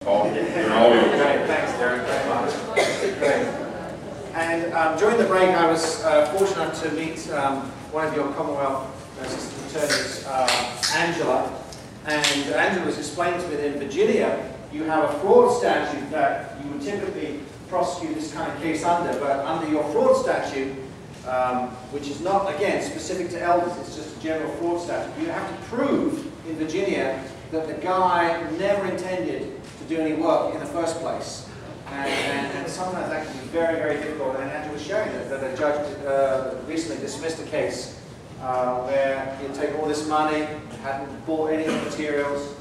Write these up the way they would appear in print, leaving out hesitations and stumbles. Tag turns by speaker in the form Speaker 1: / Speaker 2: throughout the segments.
Speaker 1: Great, thanks Derek very much. Great. And during the break I was fortunate enough to meet one of your Commonwealth Attorneys, Angela. And Angela was explaining to me that in Virginia you have a fraud statute that you would typically prosecute this kind of case under, but under your fraud statute, which is not, again, specific to elders, it's just a general fraud statute, you have to prove in Virginia that the guy never intended to do any work in the first place. And sometimes that can be very, very difficult. And Andrew was showing that a judge recently dismissed a case where he'd taken all this money, hadn't bought any of the materials,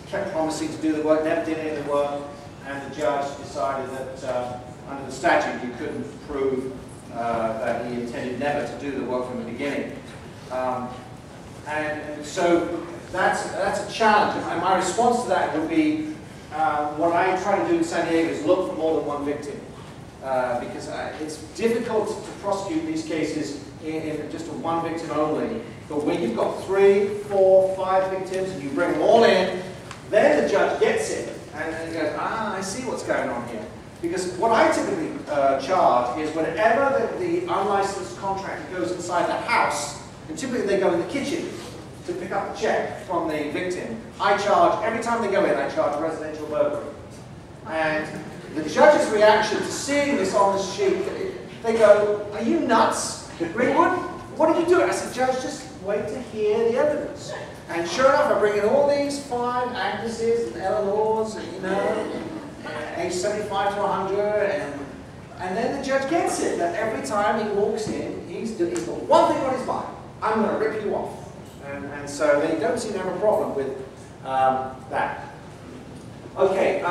Speaker 1: kept promising to do the work, never did any of the work, and the judge decided that under the statute you couldn't prove that he intended never to do the work from the beginning. And so that's a challenge. And my response to that would be, what I try to do in San Diego is look for more than one victim. Because it's difficult to prosecute these cases in just one victim only. But when you've got 3, 4, 5 victims and you bring them all in, then the judge gets it. And he goes, I see what's going on here. Because what I typically charge is whenever the unlicensed contractor goes inside the house, and typically they go in the kitchen to pick up the check from the victim, I charge, every time they go in, I charge residential burglary. And the judge's reaction to seeing this on the sheet, they go, are you nuts, Greenwood? What are you doing? I said, Judge, just wait to hear the evidence. And sure enough, I bring in all these 5 Agneses and Eleanors, and you know, age 75 to 100, and then the judge gets it, that every time he walks in, he's got one thing on his mind: I'm going to rip you off. And so they don't seem to have a problem with that. Okay,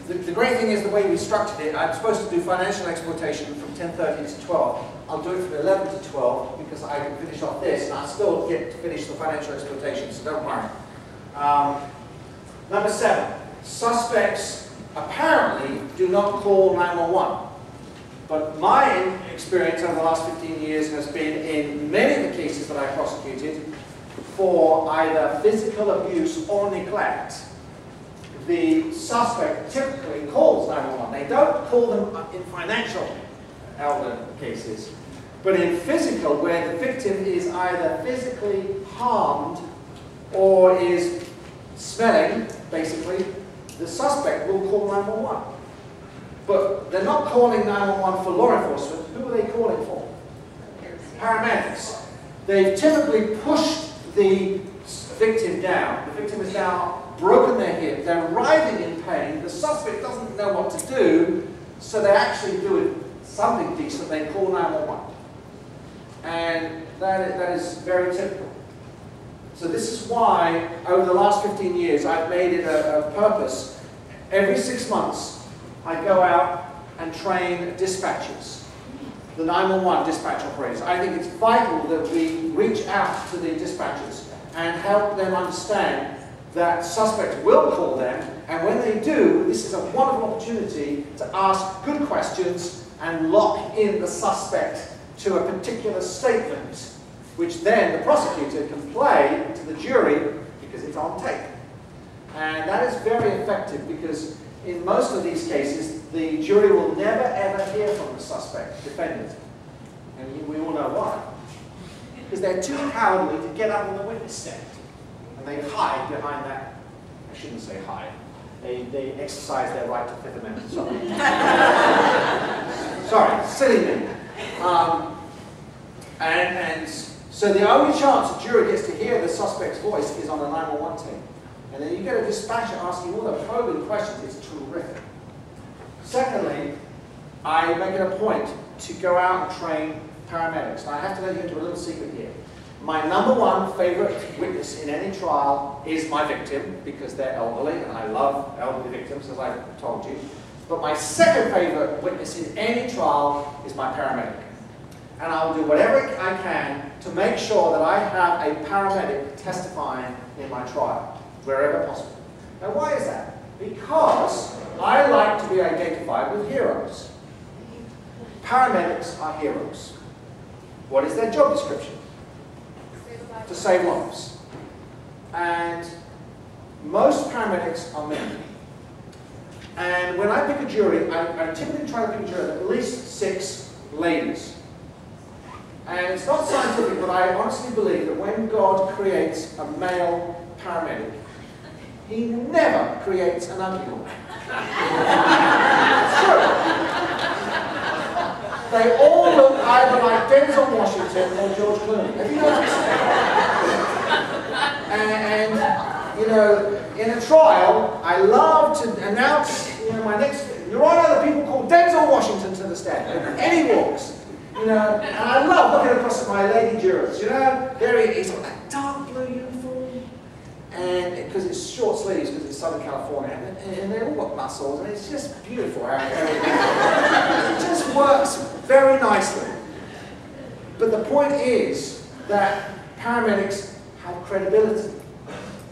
Speaker 1: the great thing is the way we structured it. I'm supposed to do financial exploitation from 10:30 to 12. I'll do it from 11 to 12 because I can finish off this, and I'll still get to finish the financial exploitation, so don't worry. Number 7, suspects apparently do not call 911. But my experience over the last 15 years has been in many of the cases that I prosecuted for either physical abuse or neglect. The suspect typically calls 911. They don't call them in financial elder cases, but in physical, where the victim is either physically harmed or is smelling, basically, the suspect will call 911. But they're not calling 911 for law enforcement. Who are they calling for? Paramedics. They've typically pushed the victim down. The victim is now broken their hip. They're writhing in pain. The suspect doesn't know what to do, so they actually do something decent. They call 911. And that is very typical. So this is why, over the last 15 years, I've made it a purpose. Every 6 months, I go out and train dispatchers, the 911 dispatch operators. I think it's vital that we reach out to the dispatchers and help them understand that suspects will call them, and when they do, this is a wonderful opportunity to ask good questions and lock in the suspect to a particular statement, which then the prosecutor can play to the jury because it's on tape. And that is very effective because in most of these cases, the jury will never ever hear from the suspect, defendant. And we all know why. Because they're too cowardly to get up on the witness stand. And they hide behind that. I shouldn't say hide. They exercise their right to Fifth Amendment. Sorry. Sorry, silly me. And so the only chance a jury gets to hear the suspect's voice is on a 911 tape. And then you get a dispatcher asking all the probing questions. It's terrific. Secondly, I make it a point to go out and train paramedics. Now I have to let you into a little secret here. My #1 favorite witness in any trial is my victim, because they're elderly, and I love elderly victims, as I've told you. But my second favorite witness in any trial is my paramedic. And I'll do whatever I can to make sure that I have a paramedic testifying in my trial, wherever possible. Now why is that? Because I like to be identified with heroes. Paramedics are heroes. What is their job description? To save lives. And most paramedics are men. And when I pick a jury, I typically try to pick a jury of at least 6 ladies. And it's not scientific, but I honestly believe that when God creates a male paramedic, He never creates an ugly one. It's true. They all look either like Denzel Washington or George Clooney. Have you noticed that? And you know, in a trial, I love to announce, you know, my next, Your Honor, the people call Denzel Washington to the stand. And he walks. You know, and I love looking across at my lady jurors. You know, there he is with that dark blue uniform, and because it's short sleeves because it's Southern California, and they've all got muscles, and it's just beautiful. It just works very nicely. But the point is that paramedics have credibility,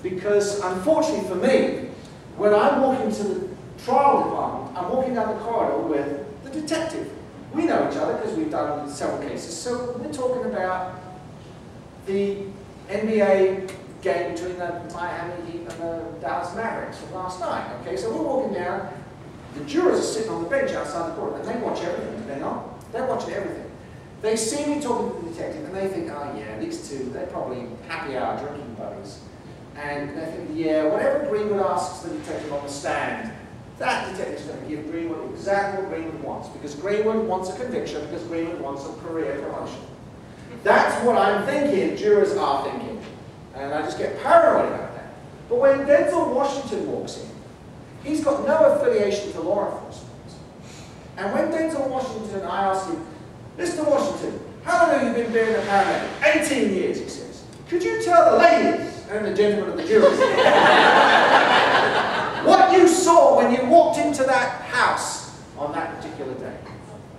Speaker 1: because unfortunately for me, when I'm walking to the trial department, I'm walking down the corridor with the detective. We know each other because we've done several cases, so we're talking about the NBA game between the Miami Heat and the Dallas Mavericks from last night. Okay, so we're walking down, the jurors are sitting on the bench outside the court, and they watch everything, do they not? They're watching everything. They see me talking to the detective, and they think, oh yeah, these two, they're probably happy hour drinking buddies. And they think, yeah, whatever Greenwood asks the detective on the stand, that detective's going to give Greenwood exactly what Greenwood wants, because Greenwood wants a conviction, because Greenwood wants a career promotion. That's what I'm thinking, jurors are thinking. And I just get paranoid about that. But when Denzel Washington walks in, he's got no affiliation to law enforcement. And when Denzel Washington, I ask him, Mr. Washington, how long have you been being a paramedic? 18 years, he says. Could you tell the ladies and the gentlemen of the jury what you saw when you walked into that house on that particular day?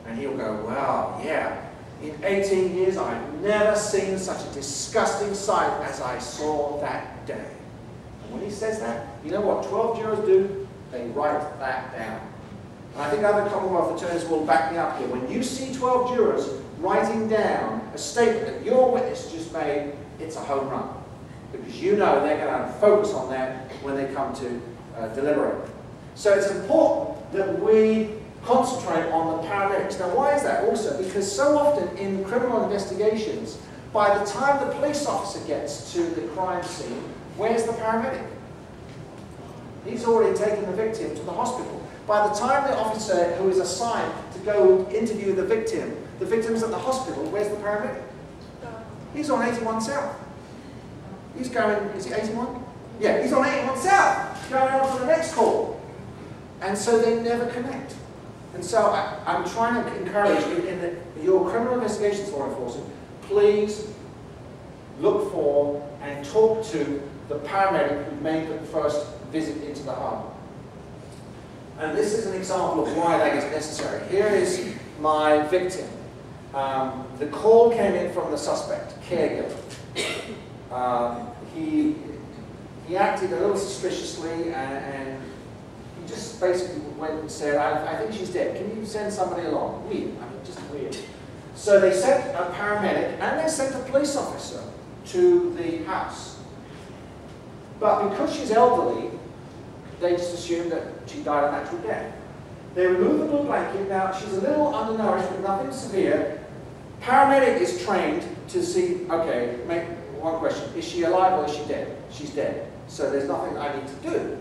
Speaker 1: And he'll go, well, yeah, in 18 years I've never seen such a disgusting sight as I saw that day. And when he says that, you know what 12 jurors do? They write that down. And I think other Commonwealth attorneys will back me up here. When you see 12 jurors writing down a statement that your witness just made, it's a home run. Because you know they're going to focus on that when they come to deliberate. So it's important that we concentrate on the paramedics. Now why is that also? Because so often in criminal investigations, by the time the police officer gets to the crime scene, where's the paramedic? He's already taken the victim to the hospital. By the time the officer who is assigned to go interview the victim's at the hospital, where's the paramedic? He's on 81 South. He's going, is he 81? Yeah, he's on 81 South, going on to the next call. And so they never connect. And so I'm trying to encourage in your criminal investigations law enforcement, please look for and talk to the paramedic who made the first visit into the home. And this is an example of why that is necessary. Here is my victim. The call came in from the suspect, caregiver. He acted a little suspiciously, and he just basically went and said, I think she's dead. Can you send somebody along? Weird. I mean, just weird. So they sent a paramedic, and they sent a police officer to the house. But because she's elderly, they just assumed that she died a natural death. They removed the blue blanket. Now, she's a little undernourished, but nothing severe. Paramedic is trained to see, okay, make one question, is she alive or is she dead? She's dead. So there's nothing I need to do.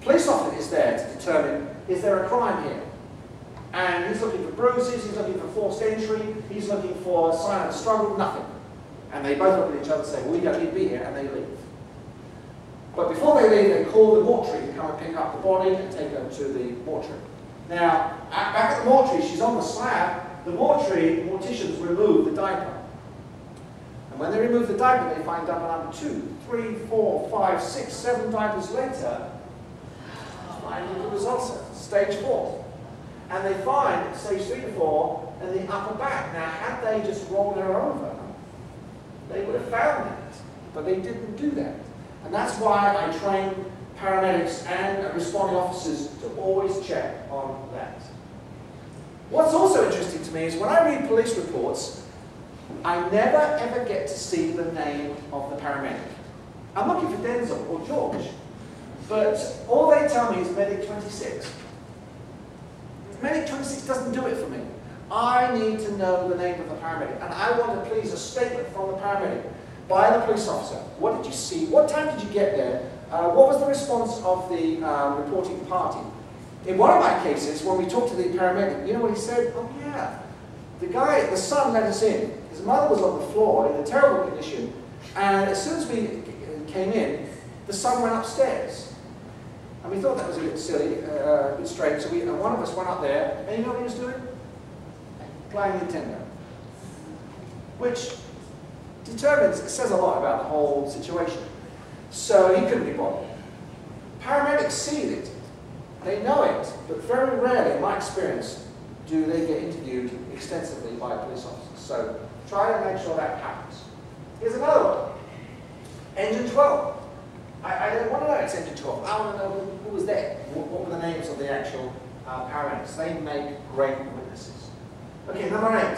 Speaker 1: Police officer is there to determine, is there a crime here? And he's looking for bruises, he's looking for forced entry, he's looking for a sign of struggle, nothing. And they both look at each other and say, well, we don't need to be here, and they leave. But before they leave, they call the mortuary to come and pick up the body and take her to the mortuary. Now, back at the mortuary, she's on the slab. The morticians remove the diaper. And when they remove the diaper, they find diaper number 2, 3, 4, 5, 6, 7 diapers later, finding the results are stage 4. And they find stage 3 to 4 in the upper back. Now, had they just rolled her over, they would have found that. But they didn't do that. And that's why I train paramedics and responding officers to always check on that. What's also interesting to me is when I read police reports, I never ever get to see the name of the paramedic. I'm looking for Denzel or George, but all they tell me is medic 26. Medic 26 doesn't do it for me. I need to know the name of the paramedic, and I want to please a statement from the paramedic by the police officer. What did you see? What time did you get there? What was the response of the reporting party? In one of my cases, when we talked to the paramedic, you know what he said? Oh yeah, the son let us in. His mother was on the floor in a terrible condition, and as soon as we came in, the son went upstairs. And we thought that was a bit silly, a bit strange, so one of us went up there, and you know what he was doing? Playing Nintendo. Which says a lot about the whole situation. So he couldn't be bothered. Paramedics see it. They know it, but very rarely, in my experience, do they get interviewed extensively by police officers. So try to make sure that happens. Here's another one. Engine 12. I don't want to know it's Engine 12. I want to know who was there. What were the names of the actual paramedics? They make great witnesses. Okay, number 8.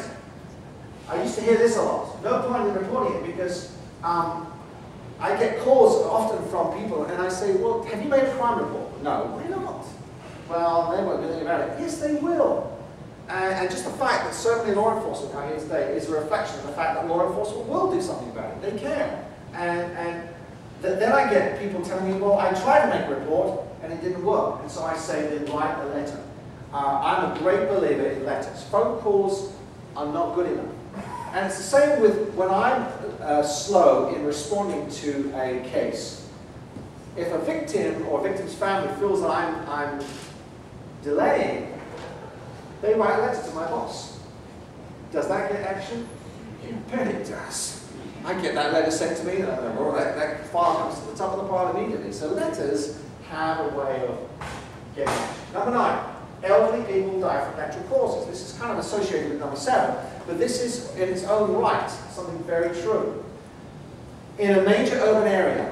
Speaker 1: I used to hear this a lot. No point in reporting it because I get calls often from people and I say, well, have you made a crime report? No, why not? Well, they won't do anything about it. Yes, they will. And just the fact that so many law enforcement are here today is a reflection of the fact that law enforcement will do something about it. They can. And then I get people telling me, well, I tried to make a report and it didn't work. And so I say, then write a letter. I'm a great believer in letters. Phone calls are not good enough. And it's the same with when I'm slow in responding to a case. If a victim or a victim's family feels that I'm delaying, they write a letter to my boss. Does that get action? You bet it does. I get that letter sent to me, and that file comes to the top of the pile immediately. So letters have a way of getting action. Number 9. Elderly people die from natural causes. This is kind of associated with number 7, but this is in its own right something very true. In a major urban area,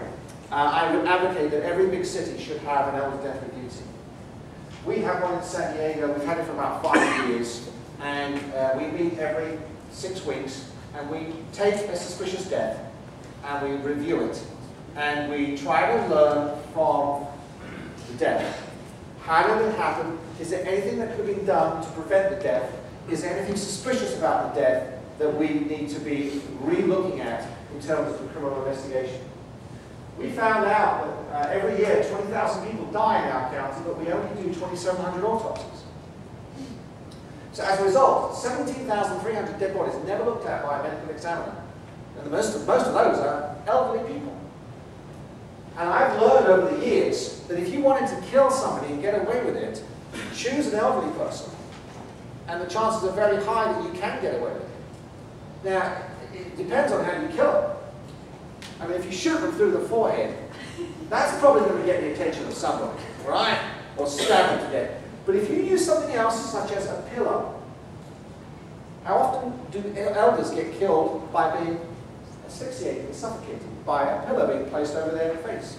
Speaker 1: I would advocate that every big city should have an elder death review team. We have one in San Diego. We've had it for about 5 years, and we meet every 6 weeks, and we take a suspicious death and we review it, and we try to learn from the death. How did it happen? Is there anything that could have been done to prevent the death? Is there anything suspicious about the death that we need to be re-looking at in terms of the criminal investigation? We found out that every year 20,000 people die in our county, but we only do 2,700 autopsies. So as a result, 17,300 dead bodies never looked at by a medical examiner. And most of those are elderly people. And I've learned over the years that if you wanted to kill somebody and get away with it, choose an elderly person. And the chances are very high that you can get away with it. Now, it depends on how you kill them. I mean, if you shoot them through the forehead, that's probably going to get the attention of somebody, right? Or stab them to death. But if you use something else, such as a pillow, how often do elders get killed by being asphyxiated and suffocated by a pillow being placed over their face?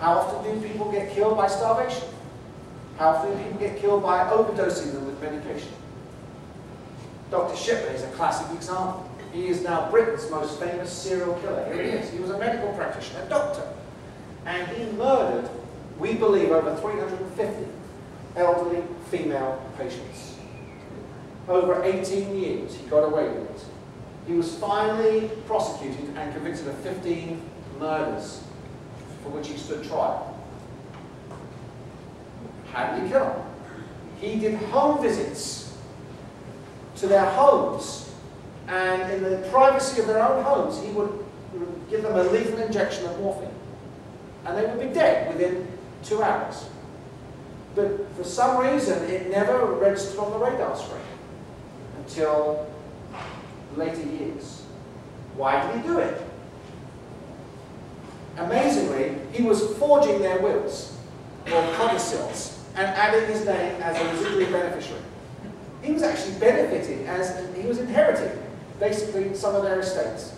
Speaker 1: How often do people get killed by starvation? How often do people get killed by overdosing them with medication? Dr. Shepard is a classic example. He is now Britain's most famous serial killer. Here he is. He was a medical practitioner, a doctor. And he murdered, we believe, over 350 elderly female patients. Over 18 years, he got away with it. He was finally prosecuted and convicted of 15 murders for which he stood trial. How did he kill them? He did home visits to their homes, and in the privacy of their own homes, he would give them a lethal injection of morphine. And they would be dead within 2 hours. But for some reason, it never registered on the radar screen until later years. Why did he do it? Amazingly, he was forging their wills, or codicils, and adding his name as a residuary beneficiary. He was actually benefiting as he was inheriting, basically, some of their estates.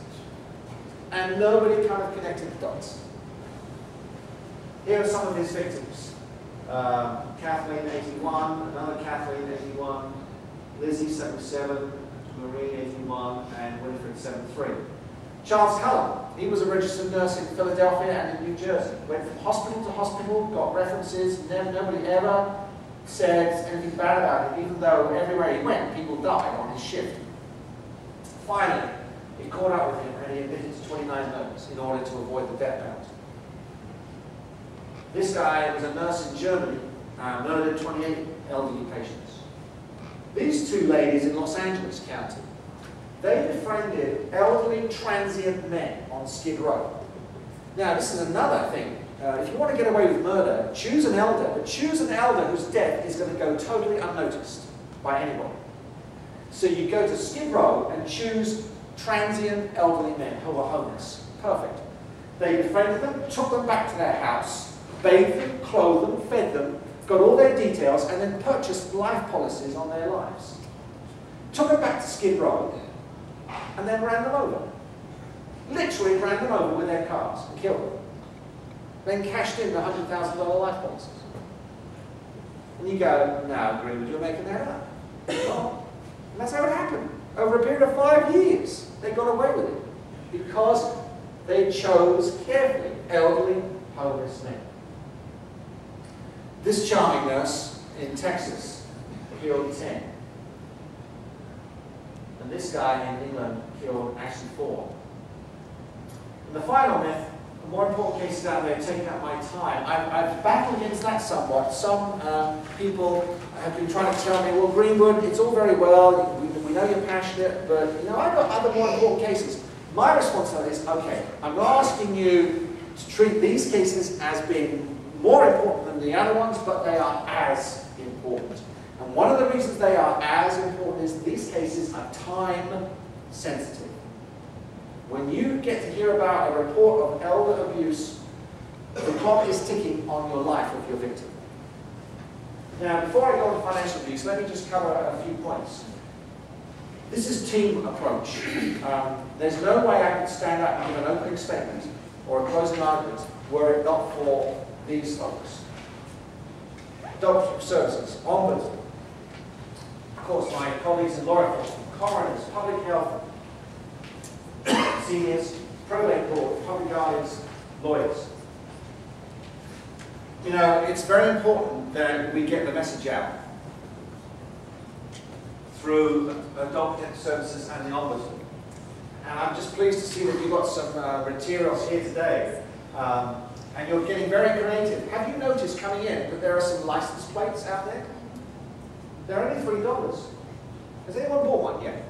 Speaker 1: And nobody kind of connected the dots. Here are some of his victims. Kathleen, 81, another Kathleen, 81, Lizzie, 77, Marie, 81, and Winifred, 73. Charles Cullen, he was a registered nurse in Philadelphia and in New Jersey. Went from hospital to hospital, got references, nobody ever said anything bad about him, even though everywhere he went, people died on his shift. Finally, he caught up with him and he admitted to 29 murders in order to avoid the death penalty. This guy was a nurse in Germany, murdered 28 elderly patients. These two ladies in Los Angeles County, they befriended elderly transient men on Skid Row. Now, this is another thing. If you want to get away with murder, choose an elder, but choose an elder whose death is going to go totally unnoticed by anybody. So you go to Skid Row and choose transient elderly men who are homeless. Perfect. They befriended them, took them back to their house, bathed them, clothed them, fed them, got all their details, and then purchased life policies on their lives. Took them back to Skid Row, and then ran them over. Literally ran them over with their cars and killed them. Then cashed in the $100,000 life policies. And you go, now, Greenwood, you're making that up. Well, and that's how it happened. Over a period of 5 years, they got away with it. Because they chose carefully elderly, homeless men. This charming nurse in Texas killed 10. And this guy in England killed actually 4. And the final myth, the more important cases out there taking up my time, I've battled against that somewhat. Some people have been trying to tell me, well, Greenwood, it's all very well, we know you're passionate, but I've got other more important cases. My response to that is, okay, I'm not asking you to treat these cases as being more important than the other ones, but they are as important. And one of the reasons they are as important is these cases are time sensitive. When you get to hear about a report of elder abuse, the clock is ticking on your life of your victim. Now, before I go on to financial abuse, let me just cover a few points. This is team approach. There's no way I can stand up and give an opening statement or a closing argument were it not for these folks. Adoptive services, ombudsman, of course my colleagues in law enforcement, coroners, public health, seniors, probate court, public guardians, lawyers. It's very important that we get the message out through adoptive services and the ombudsman. And I'm just pleased to see that you've got some materials here today. And you're getting very creative. Have you noticed coming in that there are some license plates out there? They're only $3. Has anyone bought one yet?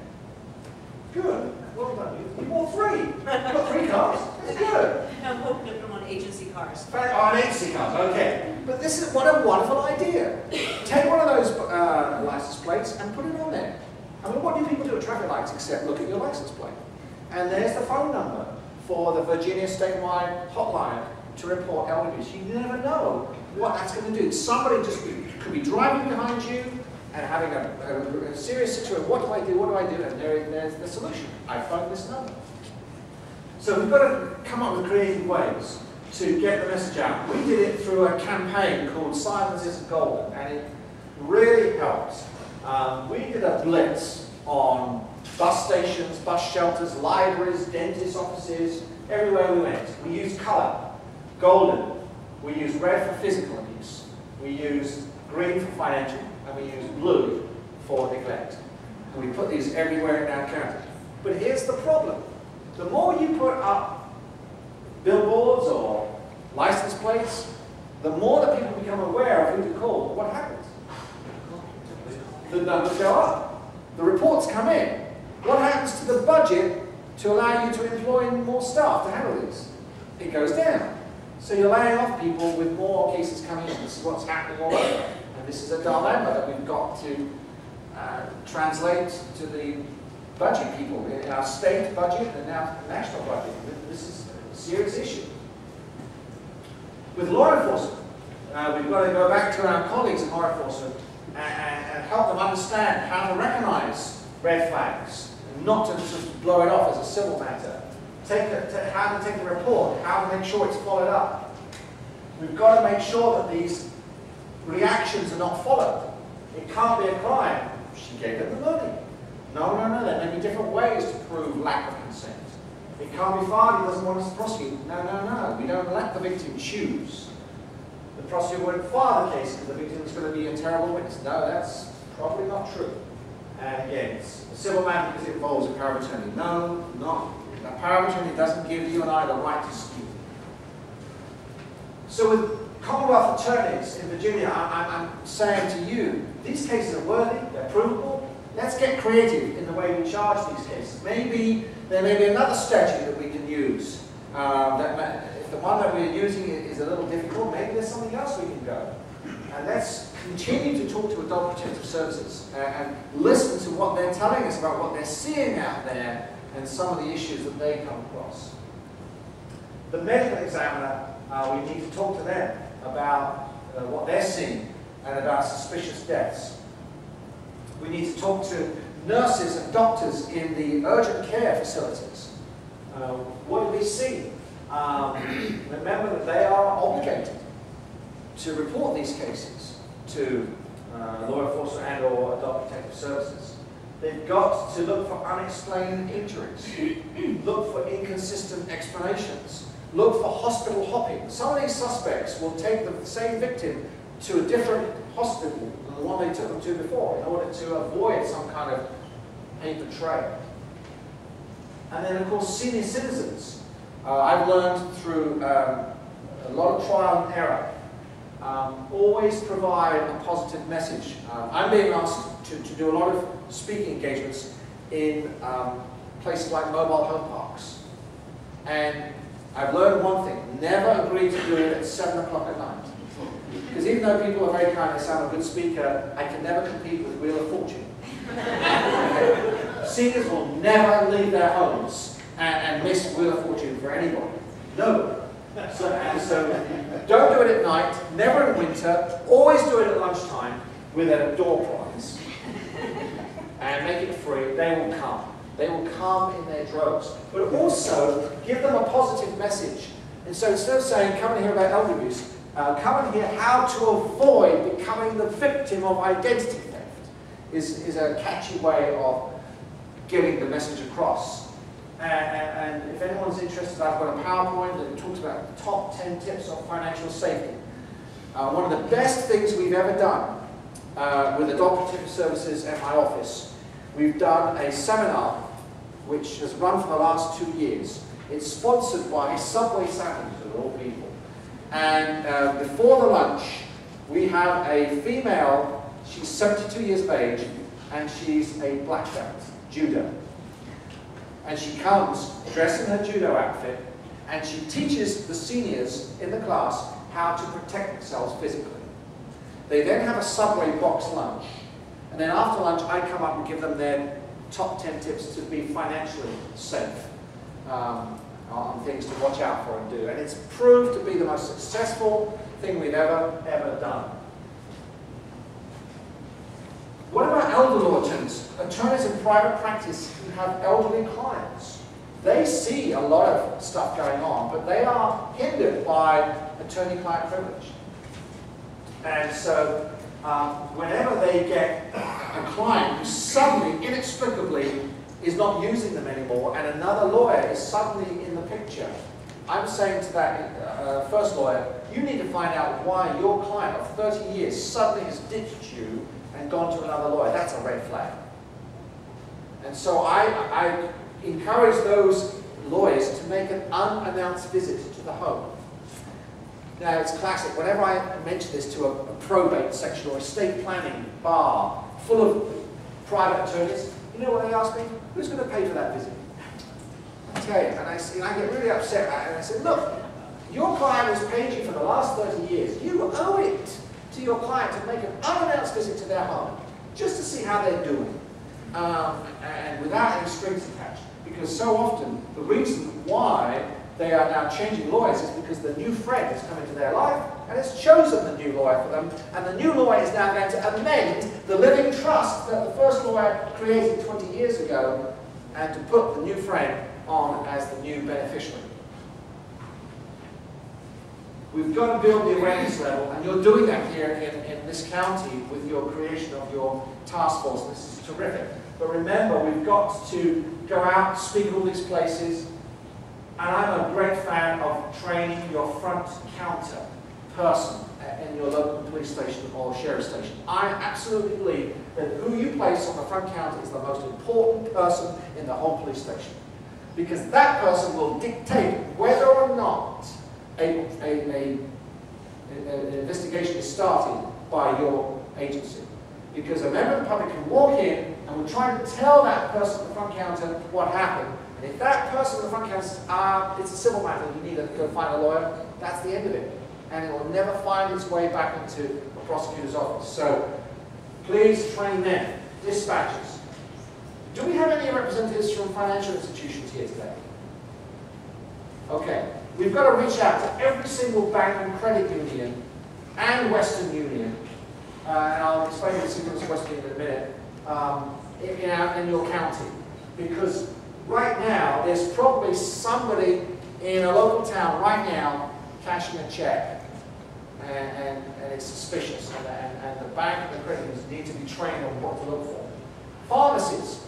Speaker 1: Good. Well done. You bought 3. You've got 3 cars. That's good.
Speaker 2: I'm hoping to put them on agency cars.
Speaker 1: On agency cars, okay. But this is what a wonderful idea. Take one of those license plates and put it on there. I mean, what do people do at traffic lights except look at your license plate? And there's the phone number for the Virginia statewide hotline to report elder abuse. You never know what that's going to do. Somebody just could be driving behind you and having a serious situation. What do I do? What do I do? And there's the solution. I phone this number. So we've got to come up with creative ways to get the message out. We did it through a campaign called Silence Isn't Golden, and it really helped. We did a blitz on bus stations, bus shelters, libraries, dentist offices, everywhere we went. We used colour. Golden, we use red for physical abuse, we use green for financial, and we use blue for neglect. And we put these everywhere in our county. But here's the problem. The more you put up billboards or license plates, the more that people become aware of who to call. What happens? The numbers go up. The reports come in. What happens to the budget to allow you to employ more staff to handle these? It goes down. So you're laying off people with more cases coming in. This is what's happening all over. And this is a dilemma that we've got to translate to the budget people, in our state budget and our national budget. This is a serious issue. With law enforcement, we've got to go back to our colleagues in law enforcement and help them understand how to recognize red flags and not to just blow it off as a civil matter. How to take a report, how to make sure it's followed up. We've got to make sure that these reactions are not followed. It can't be a crime. She gave them the money. No, there may be different ways to prove lack of consent. It can't be filed, he doesn't want us to prosecute. No, we don't let the victim choose. The prosecutor won't file the case because the victim is going to be a terrible witness. No, that's probably not true. And again, it's a civil matter because it involves a power of attorney. No, not. A power of attorney doesn't give you and I the right to sue. So with Commonwealth Attorneys in Virginia, I'm saying to you, these cases are worthy, they're provable. Let's get creative in the way we charge these cases. Maybe there may be another statute that we can use. If the one that we're using is a little difficult, maybe there's something else we can go. And let's continue to talk to Adult Protective Services and listen to what they're telling us about what they're seeing out there and some of the issues that they come across. The medical examiner, we need to talk to them about what they're seeing and about suspicious deaths. We need to talk to nurses and doctors in the urgent care facilities. What do we see? Remember that they are obligated to report these cases to law enforcement and or Adult Protective Services. They've got to look for unexplained injuries, look for inconsistent explanations, look for hospital hopping. Some of these suspects will take the same victim to a different hospital than the one they took them to before in order to avoid some kind of paper trail. And then, of course, senior citizens. I've learned through a lot of trial and error, always provide a positive message. I'm being asked to do a lot of speaking engagements in places like mobile home parks. And I've learned one thing: never agree to do it at 7 o'clock at night. Because even though people are very kind and say I'm a good speaker, I can never compete with Wheel of Fortune. Seniors will never leave their homes and miss Wheel of Fortune for anybody. No. So don't do it at night, never in winter, always do it at lunchtime with a door prize. And make it free. They will come. They will come in their droves. But also, give them a positive message. And so instead of saying, come and hear about elder abuse, come and hear how to avoid becoming the victim of identity theft is a catchy way of getting the message across. And if anyone's interested, I've got a PowerPoint that talks about the top 10 tips on financial safety. One of the best things we've ever done with Adult Protective Services at my office, we've done a seminar which has run for the last 2 years. It's sponsored by Subway sandwiches of all people. And before the lunch, we have a female, she's 72 years of age, and she's a black belt, judo. And she comes dressed in her judo outfit, and she teaches the seniors in the class how to protect themselves physically. They then have a Subway box lunch, and then after lunch I come up and give them their top 10 tips to be financially safe on things to watch out for and do. And it's proved to be the most successful thing we've ever done. What about elder law attorneys? Attorneys in private practice who have elderly clients. They see a lot of stuff going on, but they are hindered by attorney-client privilege. And so whenever they get a client who suddenly, inexplicably, is not using them anymore, and another lawyer is suddenly in the picture, I'm saying to that first lawyer, you need to find out why your client of 30 years suddenly has ditched you and gone to another lawyer. That's a red flag. And so I encourage those lawyers to make an unannounced visit to the home. Now, it's classic. Whenever I mention this to a probate section or estate planning bar full of private attorneys, you know what they ask me? Who's going to pay for that visit? I tell you, and I get really upset about it, and I say, look, your client has paid you for the last 30 years. You owe it to your client to make an unannounced visit to their home, just to see how they're doing, and without any strings attached. Because so often, the reason why they are now changing lawyers is because the new friend has come into their life and has chosen the new lawyer for them, and the new lawyer is now going to amend the living trust that the first lawyer created 20 years ago, and to put the new friend on as the new beneficiary. We've got to build the awareness level, and you're doing that here in this county with your creation of your task force. This is terrific. But remember, we've got to go out, speak at all these places, and I'm a great fan of training your front counter person in your local police station or sheriff station. I absolutely believe that who you place on the front counter is the most important person in the whole police station. Because that person will dictate whether or not an investigation is started by your agency. Because a member of the public can walk in and will try to tell that person at the front counter what happened. And if that person at the front counter says, it's a civil matter, you need to go find a lawyer, that's the end of it. And it will never find its way back into the prosecutor's office. So please train them, dispatchers. Do we have any representatives from financial institutions here today? Okay. We've got to reach out to every single bank and credit union and Western Union, and I'll explain the sequence of Western Union in a minute, in your county. Because right now, there's probably somebody in a local town right now cashing a check, and it's suspicious, and the bank and the credit unions need to be trained on what to look for. Pharmacies.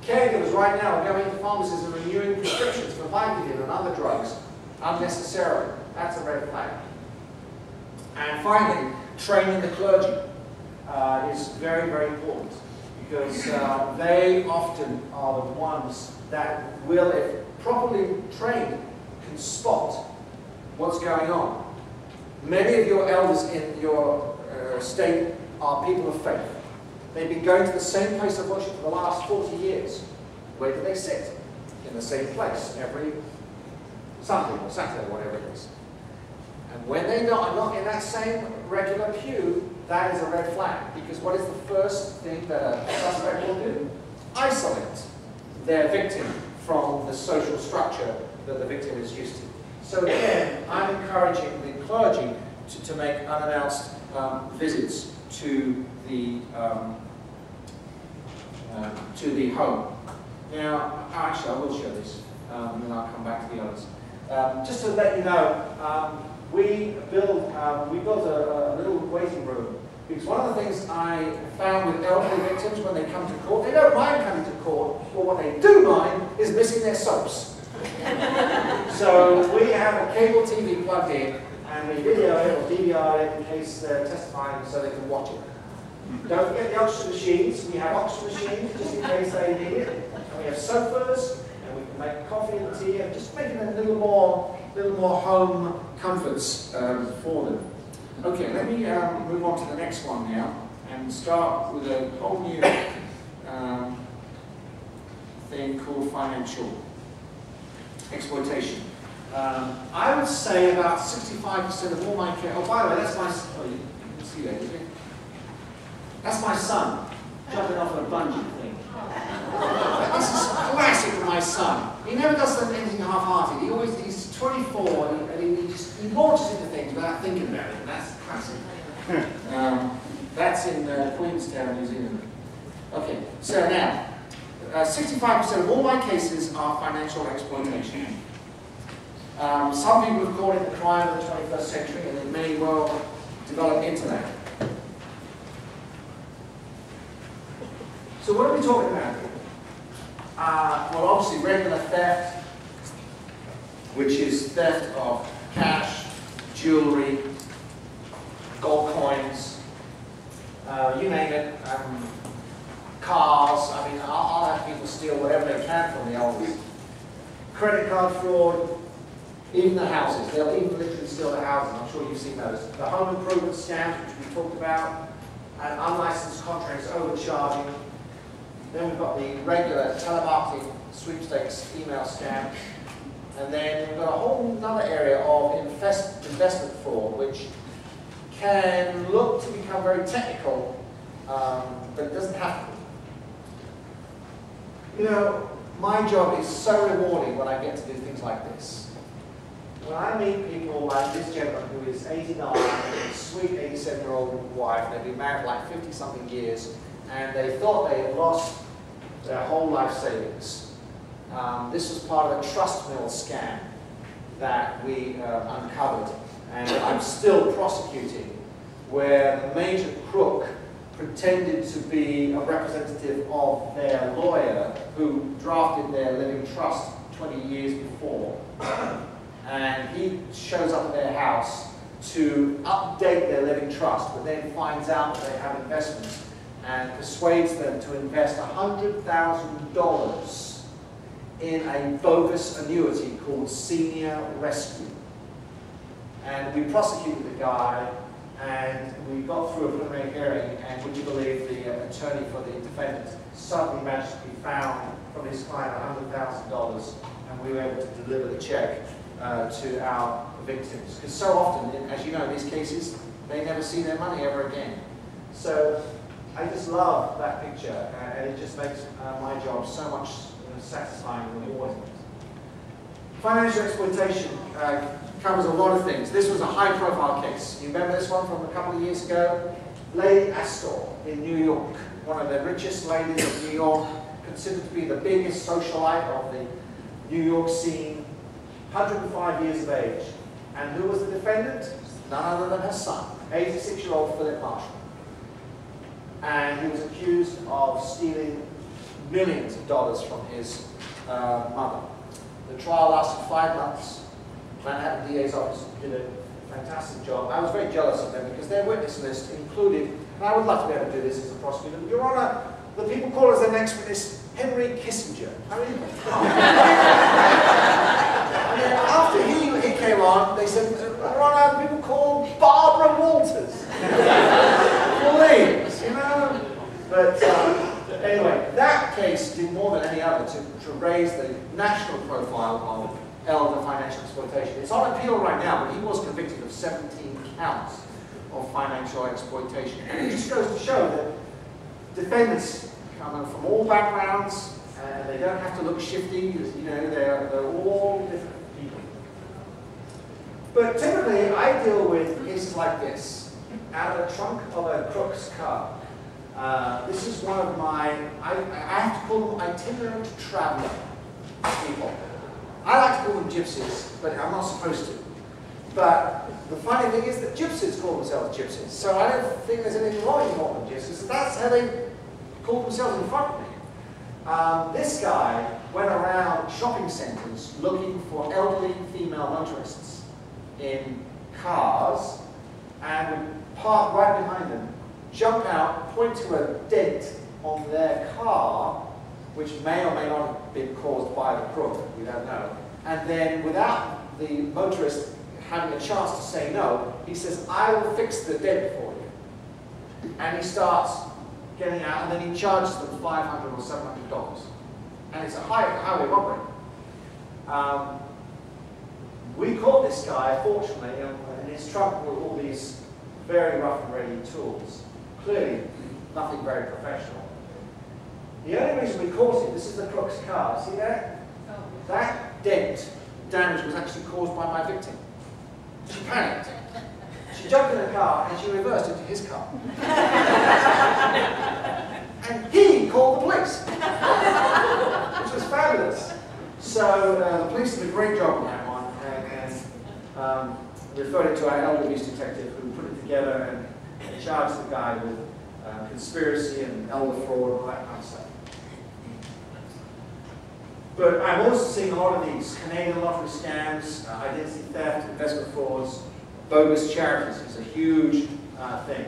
Speaker 1: Caregivers right now are going to pharmacies and renewing prescriptions for Vicodin and other drugs unnecessarily. That's a red flag. And finally, training the clergy is very, very important, because they often are the ones that will, if properly trained, can spot what's going on. Many of your elders in your state are people of faith. They've been going to the same place of worship for the last 40 years. Where do they sit? In the same place every Sunday or Saturday, whatever it is. And when they are not in that same regular pew, that is a red flag. Because what is the first thing that a suspect will do? Isolate their victim from the social structure that the victim is used to. So again, I'm encouraging the clergy to make unannounced visits to the home. Now, actually, I will show this, and then I'll come back to the others. Just to let you know, we built a little waiting room, because one of the things I found with elderly victims when they come to court, they don't mind coming to court, but what they do mind is missing their soaps. So we have a cable TV plugged in, and we video it or DVR it in case they're testifying so they can watch it. Don't forget the oxygen machines. We have oxygen machines just in case they need it. And we have sofas, and we can make coffee and tea, and just making a little more home comforts for them. Okay, let me move on to the next one now, and start with a whole new thing called financial exploitation. I would say about 65% of all my care. Oh, by the way, that's my. Oh, you can see that, did you? That's my son jumping off a bungee thing. This is classic of my son. He never does anything half-hearted. He's 24 and he launches into things without thinking about it. And that's classic. That's in Queenstown, New Zealand. Okay, so now 65% of all my cases are financial exploitation. Some people have called it the crime of the 21st century, and it may well develop into that. So what are we talking about here? Well, obviously regular theft, which is theft of cash, jewelry, gold coins, you name it, cars. I mean, I'll have people steal whatever they can from the elders. Credit card fraud, even the houses. They'll even literally steal the houses. I'm sure you've seen those. The home improvement scams, which we talked about, and unlicensed contracts overcharging. Then we've got the regular telemarketing sweepstakes email scam. And then we've got a whole other area of investment fraud, which can look to become very technical, but it doesn't have to be. You know, my job is so rewarding when I get to do things like this. When I meet people like this gentleman who is 89, with a sweet 87-year-old wife, they've been married like 50-something years, and they thought they had lost their whole life savings. This was part of a trust mill scam that we uncovered, and I'm still prosecuting, where the major crook pretended to be a representative of their lawyer who drafted their living trust 20 years before. And he shows up at their house to update their living trust, but then finds out that they have investments and persuades them to invest $100,000 in a bogus annuity called Senior Rescue. And we prosecuted the guy, and we got through a preliminary hearing, and would you believe the attorney for the defendant suddenly magically found from his client $100,000, and we were able to deliver the check to our victims. Because so often, as you know, in these cases, they never see their money ever again. So I just love that picture, and it just makes my job so much satisfying and rewarding. Financial exploitation covers a lot of things. This was a high-profile case. You remember this one from a couple of years ago? Lady Astor in New York, one of the richest ladies of New York, considered to be the biggest socialite of the New York scene, 105 years of age. And who was the defendant? None other than her son, 86-year-old Philip Marshall. And he was accused of stealing millions of dollars from his mother. The trial lasted 5 months. Manhattan DA's office did a fantastic job. I was very jealous of them because their witness list included, and I would love to be able to do this as a prosecutor, Your Honor, the people call as their next witness Henry Kissinger. I mean, after he came on, they said, Your Honor, people call Barbara Walters. Please, you know. But anyway, that case did more than any other to raise the national profile of elder financial exploitation. It's on appeal right now, but he was convicted of 17 counts of financial exploitation. And it just goes to show that defendants come from all backgrounds, and they don't have to look shifty. You know, they're all different people. But typically, I deal with cases like this out of the trunk of a crook's car. This is one of my, I have to call them itinerant traveler people. I like to call them gypsies, but I'm not supposed to. But the funny thing is that gypsies call themselves gypsies. So I don't think there's anything wrong in calling them gypsies. So that's how they call themselves in front of me. This guy went around shopping centers looking for elderly female motorists in cars and would park right behind them, jump out, point to a dent on their car, which may or may not have been caused by the crook, we don't know. And then without the motorist having a chance to say no, he says, I will fix the dent for you. And he starts getting out, and then he charges them $500 or $700. And it's a highway robbery. We caught this guy, fortunately, in his trunk with all these very rough and ready tools. Clearly, nothing very professional. The only reason we caught him, this is the crook's car, see that? Oh. That dent damage was actually caused by my victim. She panicked. She jumped in the car and she reversed into his car. And he called the police, which was fabulous. So the police did a great job on that one and referred it to our elder abuse detective who put it together and charged the guy with conspiracy and elder fraud and all that kind of stuff. But I'm also seeing a lot of these Canadian lottery scams, identity theft, investment frauds, bogus charities is a huge thing.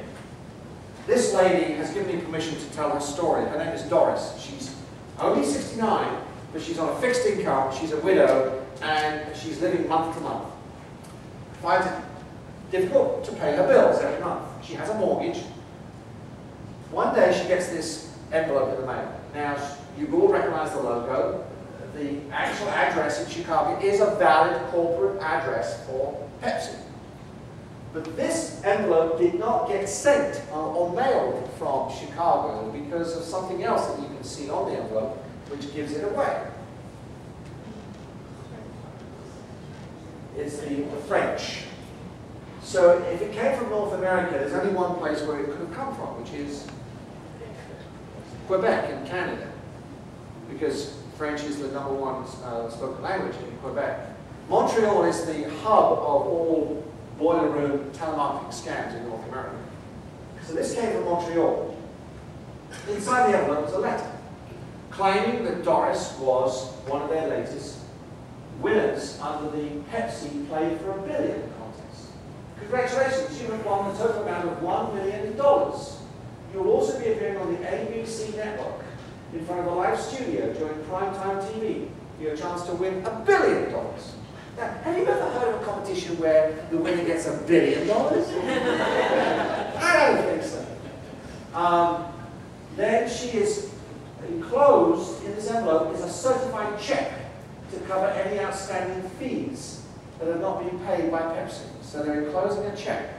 Speaker 1: This lady has given me permission to tell her story. Her name is Doris. She's only 69, but she's on a fixed income, she's a widow, and she's living month to month. Finds it difficult to pay her bills every month. She has a mortgage. One day she gets this envelope in the mail. Now, you will recognize the logo. The actual address in Chicago is a valid corporate address for Pepsi. But this envelope did not get sent or mailed from Chicago because of something else that you can see on the envelope, which gives it away. It's the French. So if it came from North America, there's only one place where it could have come from, which is Quebec in Canada, because French is the #1 spoken language in Quebec. Montreal is the hub of all boiler room telemarketing scams in North America. So this came from Montreal. Inside the envelope was a letter claiming that Doris was one of their latest winners under the Pepsi Play for $1 billion contest. Congratulations, you have won the total amount of $1 million. You will also be appearing on the ABC network in front of a live studio during primetime TV for your chance to win $1 billion. Now, have you ever heard of a competition where the winner gets $1 billion? I don't think so. Then she is enclosed in this envelope is a certified check to cover any outstanding fees that have not been paid by Pepsi. So they're enclosing a check.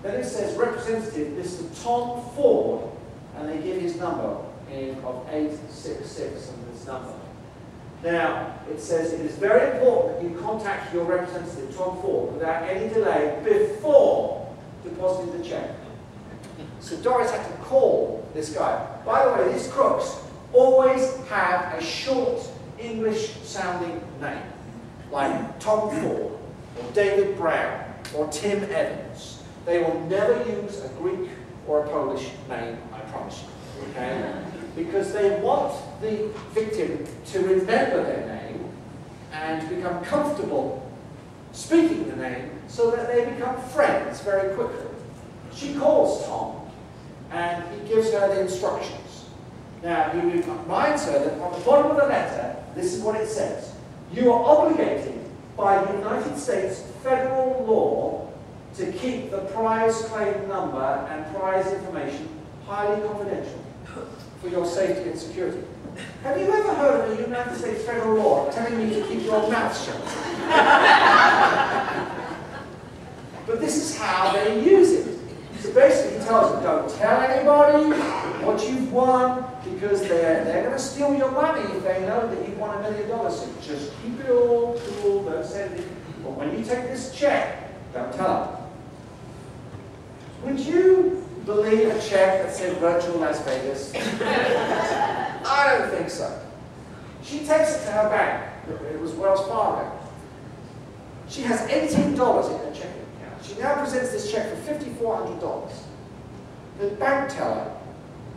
Speaker 1: Then it says representative Mr. Tom Ford, and they give his number of 866 and this number. Now, it says it is very important that you contact your representative, Tom Ford, without any delay before depositing the check. So Doris had to call this guy. By the way, these crooks always have a short English-sounding name, like Tom Ford, or David Brown, or Tim Evans. They will never use a Greek or a Polish name, I promise you, okay? Because they want the victim to remember their name and become comfortable speaking the name so that they become friends very quickly. She calls Tom and he gives her the instructions. Now, he reminds her that on the bottom of the letter, this is what it says. You are obligated by United States federal law to keep the prize claim number and prize information highly confidential for your safety and security. Have you ever heard of a United States federal law telling you to keep your mouth shut? But this is how they use it. So basically he tells them, don't tell anybody what you've won, because they're going to steal your money if they know that you've won $1 million. So just keep it all cool, don't say anything. But when you take this check, don't tell them. Would you believe a check that said virtual Las Vegas? I don't think so. She takes it to her bank. It was Wells Fargo. She has $18 in her checking account. She now presents this check for $5,400. The bank teller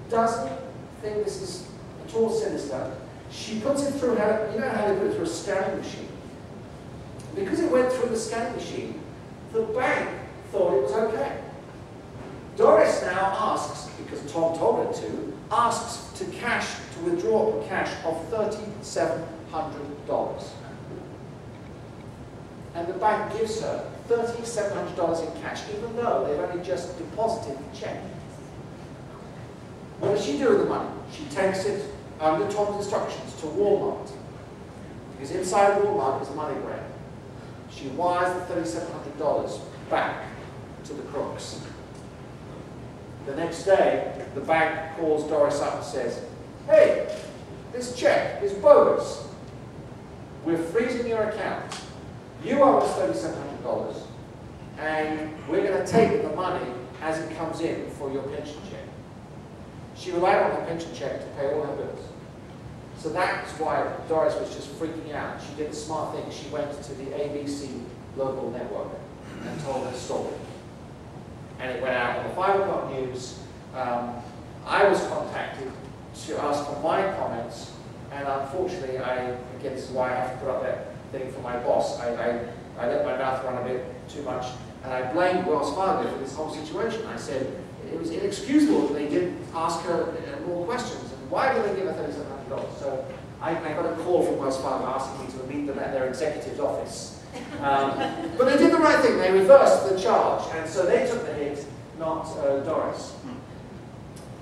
Speaker 1: doesn't think this is at all sinister. She puts it through, you know how they put it through a scanning machine? Because it went through the scanning machine, the bank thought it was okay. Doris now asks, because Tom told her to, asks to withdraw cash of $3,700. And the bank gives her $3,700 in cash, even though they've only just deposited the check. What does she do with the money? She takes it under Tom's instructions to Walmart. Because inside Walmart is MoneyGram. She wires the $3,700 back to the crooks. The next day, the bank calls Doris up and says, hey, this check is bogus. We're freezing your account. You owe us $3,700, and we're going to take the money as it comes in for your pension check. She relied on her pension check to pay all her bills. So that's why Doris was just freaking out. She did a smart thing. She went to the ABC local network and told her story. And it went out on the 5 o'clock news. I was contacted to ask for my comments, and unfortunately, again, this is why I have to put up that thing for my boss. I let my mouth run a bit too much, and I blamed Wells Fargo for this whole situation. I said it was inexcusable that they didn't ask her more questions, and why did they give her $3,700? So I got a call from Wells Fargo asking me to meet them at their executive's office. But they did the right thing. They reversed the charge, and so they took the hit, not Doris.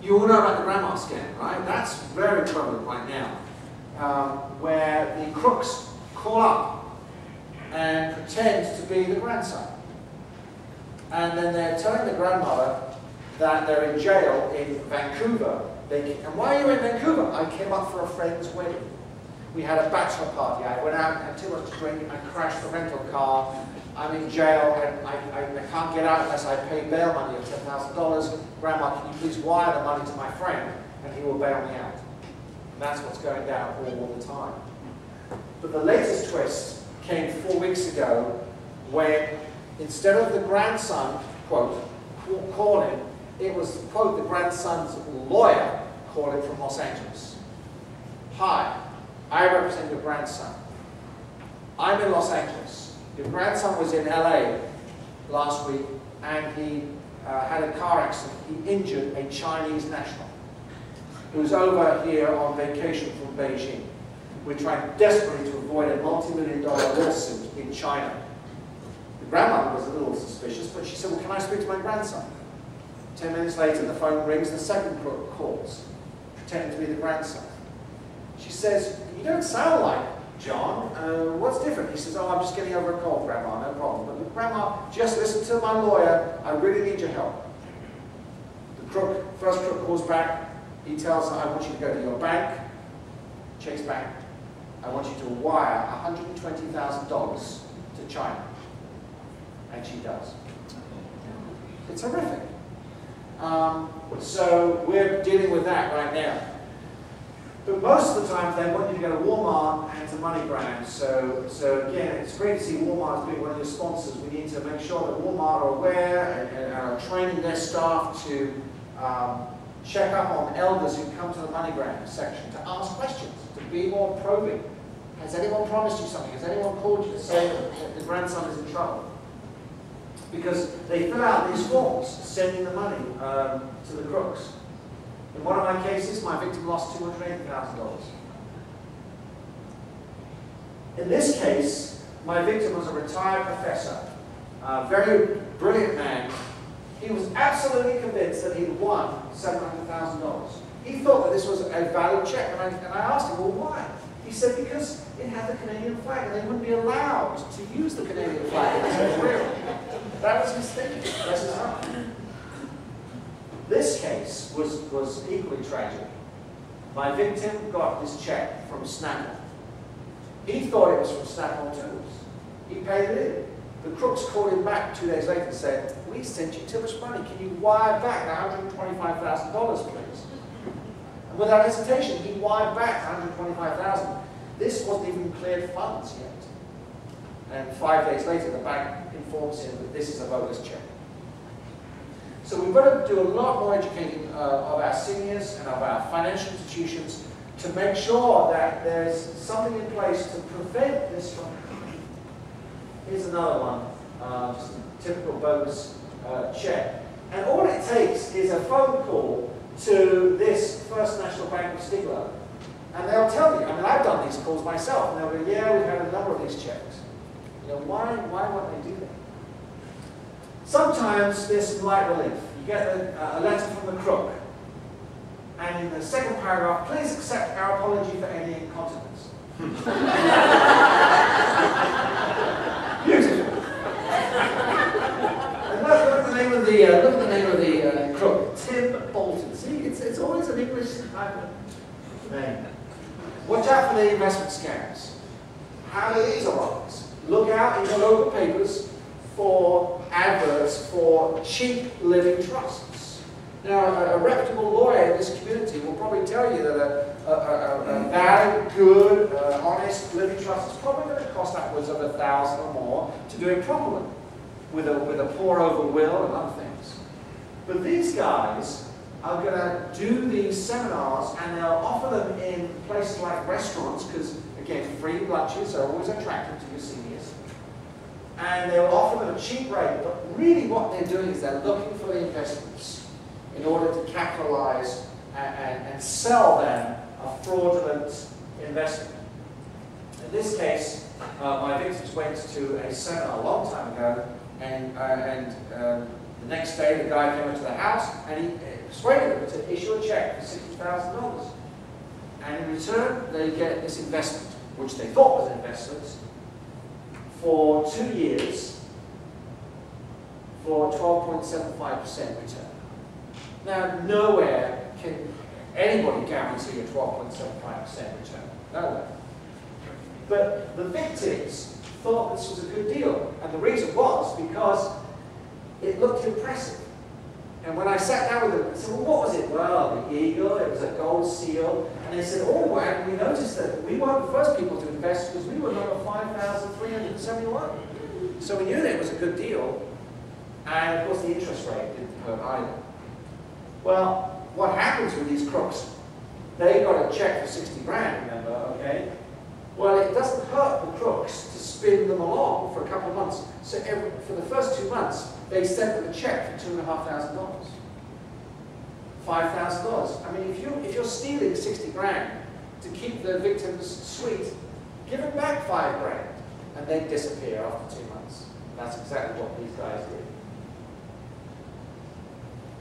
Speaker 1: You all know about the grandma scam, right? That's very prevalent right now, where the crooks call up and pretend to be the grandson. And then they're telling the grandmother that they're in jail in Vancouver. And why are you in Vancouver? I came up for a friend's wedding. We had a bachelor party. I went out and had too much to drink. I crashed the rental car. I'm in jail and I can't get out unless I pay bail money of $10,000. Grandma, can you please wire the money to my friend and he will bail me out? And that's what's going down all the time. But the latest twist came 4 weeks ago when instead of the grandson, quote, calling, it was, quote, the grandson's lawyer calling from Los Angeles. Hi, I represent your grandson. I'm in Los Angeles. Your grandson was in LA last week, and he had a car accident. He injured a Chinese national who's over here on vacation from Beijing. We're trying desperately to avoid a multi-million-dollar lawsuit in China. The grandmother was a little suspicious, but she said, well, can I speak to my grandson? 10 minutes later, the phone rings, the second crook calls, pretending to be the grandson. She says, you don't sound like John. What's different? He says, oh, I'm just getting over a cold, Grandma, no problem. But Grandma, just listen to my lawyer. I really need your help. The first crook calls back. He tells her, I want you to go to your bank, Chase Bank. I want you to wire $120,000 to China. And she does. It's horrific. So we're dealing with that right now. But most of the time they want you to go to Walmart and to MoneyGram. So again, it's great to see Walmart as being one of your sponsors. We need to make sure that Walmart are aware and are training their staff to check up on elders who come to the MoneyGram section to ask questions, to be more probing. Has anyone promised you something? Has anyone called you to say that the grandson is in trouble? Because they fill out these forms sending the money to the crooks. In one of my cases, my victim lost $280,000. In this case, my victim was a retired professor, a very brilliant man. He was absolutely convinced that he'd won $700,000. He thought that this was a valid check, and I asked him, well, why? He said, because it had the Canadian flag, and they wouldn't be allowed to use the Canadian flag. It was real. That was his thinking. That's his heart. This case was equally tragic. My victim got this check from Snapple. He thought it was from Snapple Tools. He paid it in. The crooks called him back 2 days later and said, we sent you too much money. Can you wire back $125,000, please? And without hesitation, he wired back $125,000. This wasn't even cleared funds yet. And 5 days later, the bank informs him that this is a bogus check. So we've got to do a lot more educating of our seniors and of our financial institutions to make sure that there's something in place to prevent this from happening. Here's another one, just a typical bogus check. And all it takes is a phone call to this First National Bank of Stigler, and they'll tell you. I mean, I've done these calls myself, and they'll go, yeah, we've had a number of these checks. You know, why won't they do that? Sometimes there's some light relief. You get a letter from the crook, and in the second paragraph, please accept our apology for any incontinence. Beautiful. And look at the name of the crook, Tim Bolton. See, it's always an English type of name. Watch out for the investment scams. How do these arise? Look out in your local papers for adverts for cheap living trusts. Now, a reputable lawyer in this community will probably tell you that a valid, good, honest living trust is probably going to cost upwards of $1,000 or more to do it properly, with a pour-over will and other things. But these guys are going to do these seminars, and they'll offer them in places like restaurants, because, again, free lunches are always attractive to your seniors. And they'll offer them a cheap rate, but really what they're doing is they're looking for the investments in order to capitalize and sell them a fraudulent investment. In this case, my victims went to a seminar a long time ago, and the next day the guy came into the house and he persuaded them to issue a check for $60,000. And in return, they get this investment, which they thought was an investment, for 2 years for 12.75% return. Now, nowhere can anybody guarantee a 12.75% return. Nowhere. But the victims thought this was a good deal. And the reason was because it looked impressive. And when I sat down with them, I said, well, what was it? Well, the eagle, it was a gold seal. And they said, oh, and we noticed that we weren't the first people to invest because we were number 5,371. So we knew that it was a good deal. And of course, the interest rate didn't hurt either. Well, what happens with these crooks? They got a check for 60 grand, remember, okay? Well, it doesn't hurt the crooks to spin them along for a couple of months. So for the first 2 months, they sent them a check for $2,500. $5,000. I mean, if you're stealing 60 grand to keep the victims sweet, give them back 5 grand, and they disappear after 2 months. That's exactly what these guys did.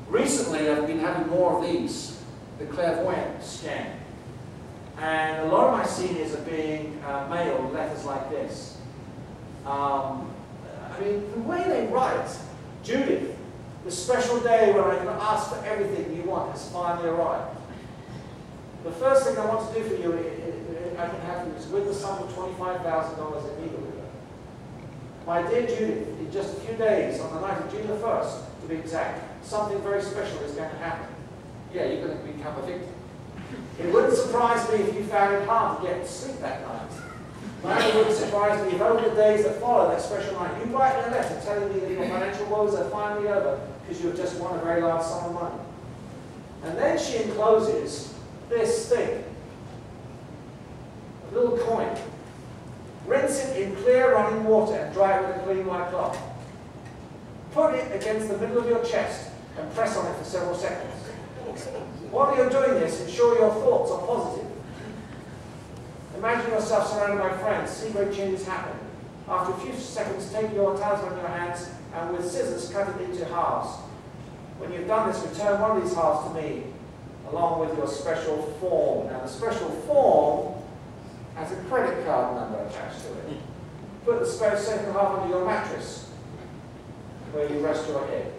Speaker 1: Recently, I've been having more of these, the clairvoyant scam. And a lot of my seniors are being mailed letters like this. I mean, the way they write, Judith, the special day when I can ask for everything you want has finally arrived. The first thing I want to do for you, I can have you, is win the sum of $25,000 in legal with her. My dear Judith, in just a few days, on the night of June the 1st, to be exact, something very special is going to happen. Yeah, you're going to become a victim. It wouldn't surprise me if you found it hard to get to sleep that night. Neither would it surprise me if over the days that follow that special night, you write me a letter telling me that your financial woes are finally over because you have just won a very large sum of money. And then she encloses this thing, a little coin. Rinse it in clear running water and dry it with a clean white cloth. Put it against the middle of your chest and press on it for several seconds. While you're doing this, ensure your thoughts are positive. Imagine yourself surrounded by friends. See great changes happen. After a few seconds, take your talisman in your hands and with scissors cut it into halves. When you've done this, return one of these halves to me, along with your special form. Now, the special form has a credit card number attached to it. Put the second half under your mattress, where you rest your head.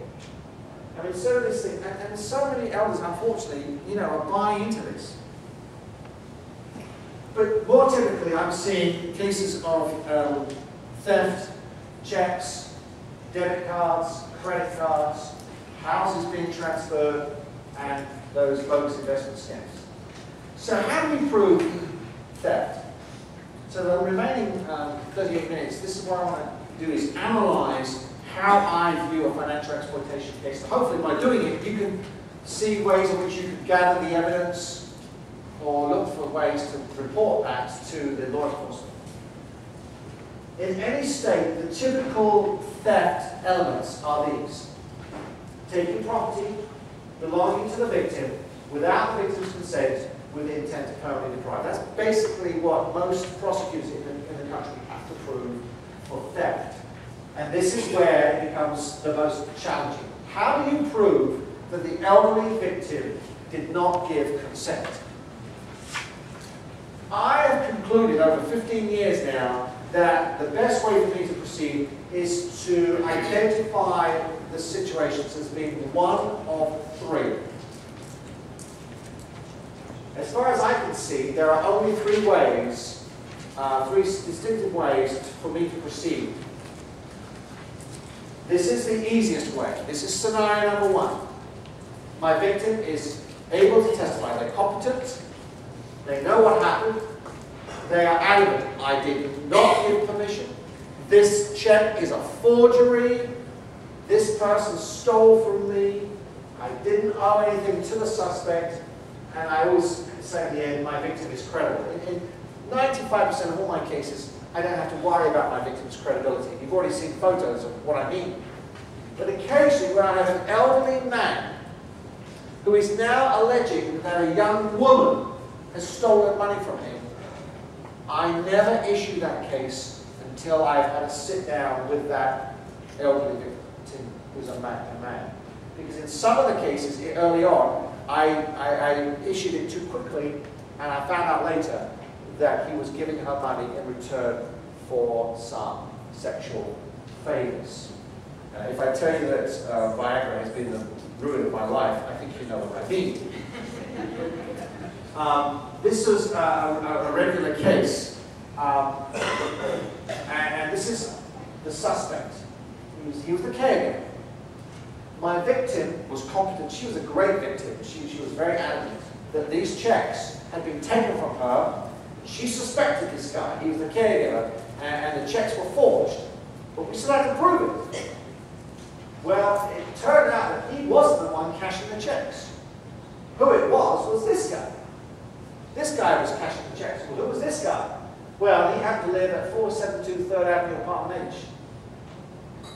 Speaker 1: I mean, so this thing, and so many elders, unfortunately, are buying into this. But more typically, I'm seeing cases of theft, checks, debit cards, credit cards, houses being transferred, and those bogus investment scams. So how do we prove theft? So the remaining 38 minutes, this is what I want to do, is analyze how I view a financial exploitation case. So hopefully by doing it, you can see ways in which you can gather the evidence or look for ways to report that to the law enforcement. In any state, the typical theft elements are these. Taking property belonging to the victim without the victim's consent with the intent to permanently deprive. That's basically what most prosecutors in the country have to prove for theft. And this is where it becomes the most challenging. How do you prove that the elderly victim did not give consent? I have concluded over 15 years now that the best way for me to proceed is to identify the situations as being one of 3. As far as I can see, there are only 3 ways, 3 distinctive ways for me to proceed. This is the easiest way. This is scenario number 1. My victim is able to testify. They're competent. They know what happened. They are adamant. I did not give permission. This check is a forgery. This person stole from me. I didn't owe anything to the suspect. And I always say at the end, my victim is credible. In 95% of all my cases, I don't have to worry about my victim's credibility. You've already seen photos of what I mean. But occasionally, when I have an elderly man who is now alleging that a young woman has stolen money from him, I never issue that case until I've had a sit down with that elderly victim who's a man. Because in some of the cases, early on, I issued it too quickly, and I found out later that he was giving her money in return for some sexual favors. If I tell you that Viagra has been the ruin of my life, I think you know what I mean. This was a regular case, and this is the suspect. He was the caregiver. My victim was competent. She was a great victim. She was very adamant that these checks had been taken from her. She suspected this guy. He was the caregiver, and the checks were forged. But we still had to prove it. Well, it turned out that he wasn't the one cashing the checks. Who it was this guy. This guy was cashing the checks. Well, who was this guy? Well, he happened to live at 472 3rd Avenue, Apartment H.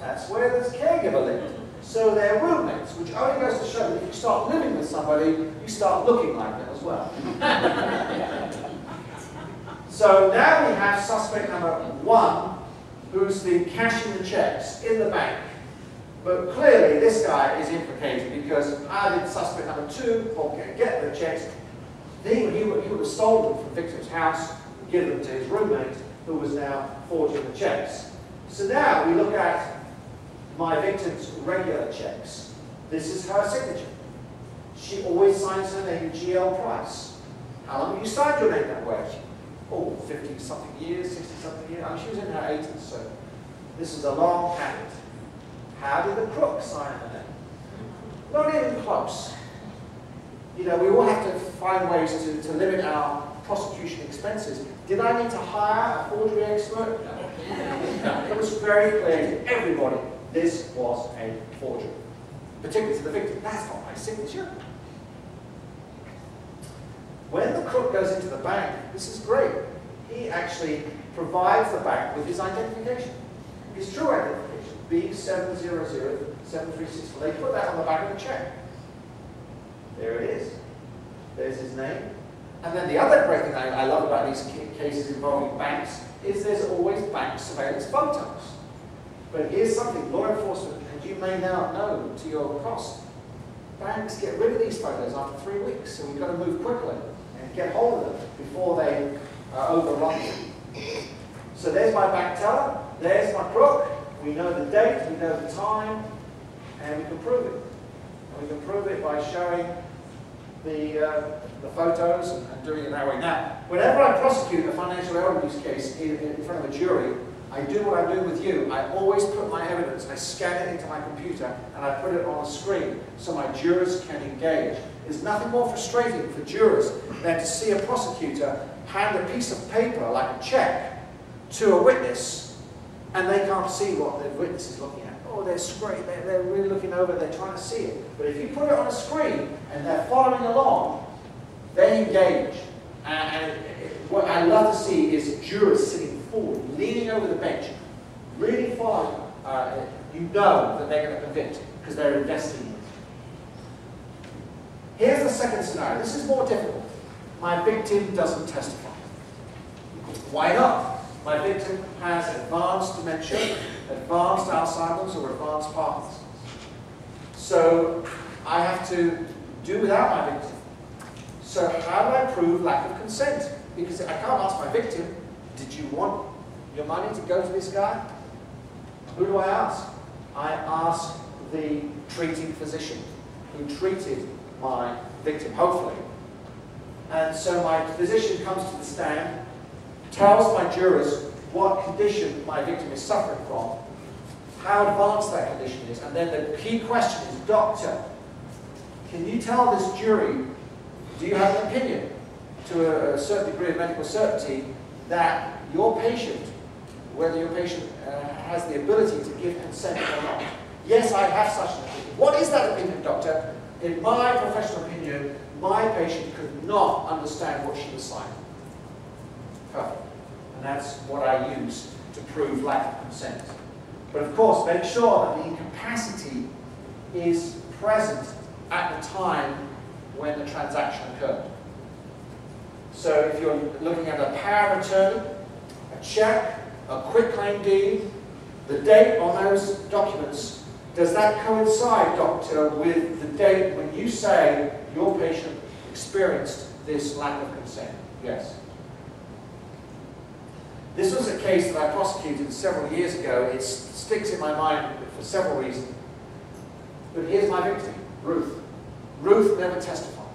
Speaker 1: That's where this caregiver lived. So they're roommates, which only goes to show that if you start living with somebody, you start looking like them as well. So now we have suspect number 1, who's the cashing the checks in the bank. But clearly this guy is implicated because how did suspect number 2 get the checks? He would have stolen them from the victim's house, given them to his roommate, who was now forging the checks. So now we look at my victim's regular checks. This is her signature. She always signs her name GL Price. How long have you signed your name that way? Oh, 50-something years, 60-something years. I mean, she was in her 80s, so this is a long habit. How did the crook sign her name? Not even close. You know, we all have to find ways to limit our prosecution expenses. Did I need to hire a forgery expert? No. It was very clear to everybody this was a forgery. Particularly to the victim. That's not my signature. When the crook goes into the bank, this is great. He actually provides the bank with his identification. His true identification, B7007364. They put that on the back of the check. There it is. There's his name. And then the other great thing I love about these cases involving banks is there's always bank surveillance photos. But here's something, law enforcement, and you may now know to your cost, banks get rid of these photos after 3 weeks, so we've got to move quickly and get hold of them before they are overrun. So there's my bank teller, there's my crook, we know the date, we know the time, and we can prove it. And we can prove it by showing the photos and doing it that way. Now, whenever I prosecute a financial error abuse case in front of a jury, I do what I do with you. I always put my evidence, I scan it into my computer, and I put it on a screen so my jurors can engage. There's nothing more frustrating for jurors than to see a prosecutor hand a piece of paper, like a check, to a witness, and they can't see what the witness is looking at. Oh, they're straight, they're really looking over, they're trying to see it. But if you put it on a screen and they're following along, they engage. And what I love to see is jurors sitting forward, leaning over the bench, really following. You know that they're going to convict because they're investing in it. Here's the second scenario. This is more difficult. My victim doesn't testify. Why not? My victim has advanced dementia, advanced Alzheimer's, or advanced Parkinson's. So I have to do without my victim. So how do I prove lack of consent? Because I can't ask my victim, did you want your money to go to this guy? Who do I ask? I ask the treating physician who treated my victim, hopefully. And so my physician comes to the stand, tells my jurors what condition my victim is suffering from, how advanced that condition is, and then the key question is, doctor, can you tell this jury, do you have an opinion to a certain degree of medical certainty that your patient, whether your patient has the ability to give consent or not? Yes, I have such an opinion. What is that opinion, doctor? In my professional opinion, my patient could not understand what she was signing. Perfect. And that's what I use to prove lack of consent. But of course, make sure that the incapacity is present at the time when the transaction occurred. So if you're looking at a power of attorney, a check, a quitclaim deed, the date on those documents, does that coincide, doctor, with the date when you say your patient experienced this lack of consent? Yes. This was a case that I prosecuted several years ago. It sticks in my mind for several reasons. But here's my victim, Ruth. Ruth never testified.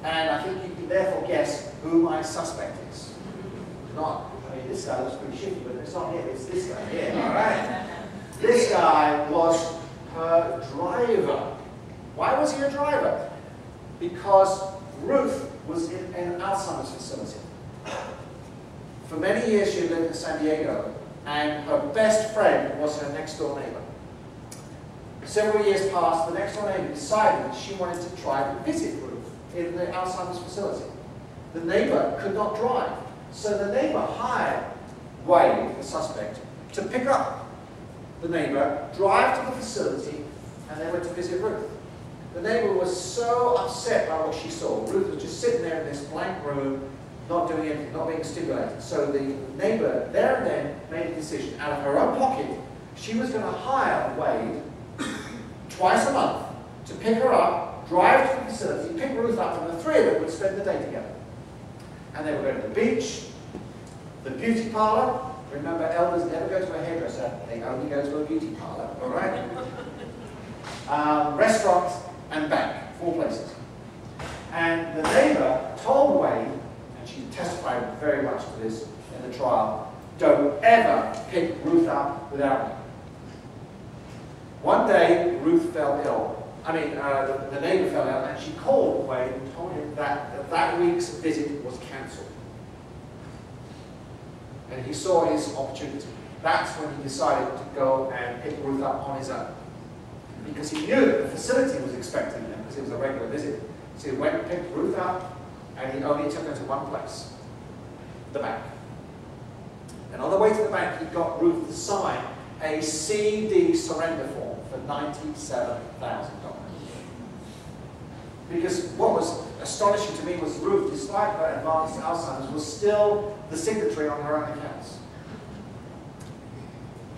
Speaker 1: And I think you can therefore guess who my suspect is. Not, I mean, this guy looks pretty shitty, but it's not him, it's this guy here, all right? This guy was her driver. Why was he a driver? Because Ruth was in an Alzheimer's facility. For many years she had lived in San Diego, and her best friend was her next door neighbor. Several years passed, the next door neighbor decided that she wanted to try and visit Ruth in the Alzheimer's facility. The neighbor could not drive, So the neighbor hired Wade, the suspect, to pick up the neighbor, drive to the facility, and they went to visit Ruth. The neighbor was so upset by what she saw. Ruth was just sitting there in this blank room, not doing anything, not being stimulated. So the neighbor there and then made a decision. Out of her own pocket, she was going to hire Wade twice a month to pick her up, drive to the facility, pick Ruth up, and the three of them would spend the day together. And they would go to the beach, the beauty parlor. Remember, elders never go to a hairdresser, they only go to a beauty parlor, all right? Restaurant and bank, 4 places. And the neighbor told Wade, and she testified very much to this in the trial, don't ever pick Ruth up without me. One day, Ruth fell ill. The neighbor fell ill, and she called Wade and told him that week's visit was cancelled. And he saw his opportunity. That's when he decided to go and pick Ruth up on his own. Because he knew that the facility was expecting him, because it was a regular visit. So he went and picked Ruth up, and he only took her to one place, the bank. And on the way to the bank, he got Ruth to sign a CD surrender form for $97,000. Because what was astonishing to me was Ruth, despite her advanced Alzheimer's, was still the signatory on her own accounts.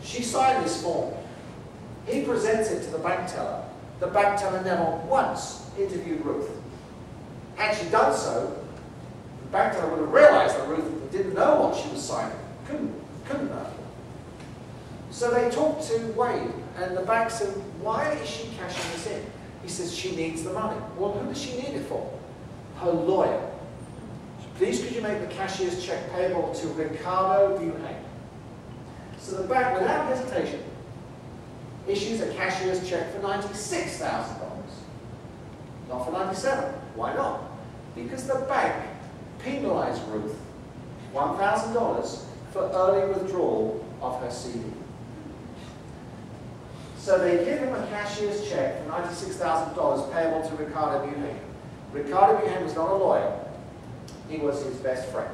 Speaker 1: She signed this form. He presents it to the bank teller. The bank teller never once interviewed Ruth. Had she done so, the bank teller would have realized that Ruth didn't know what she was signing. Couldn't know. So they talked to Wade, and the bank said, why is she cashing this in? He says, she needs the money. Well, who does she need it for? Her lawyer. Please could you make the cashier's check payable to Ricardo Buhane? So the bank, without hesitation, issues a cashier's check for $96,000. Not for $97,000. Why not? Because the bank penalized Ruth $1,000 for early withdrawal of her CD. So they give him a cashier's check for $96,000 payable to Ricardo Buhane. Ricardo Buhane was not a lawyer. He was his best friend.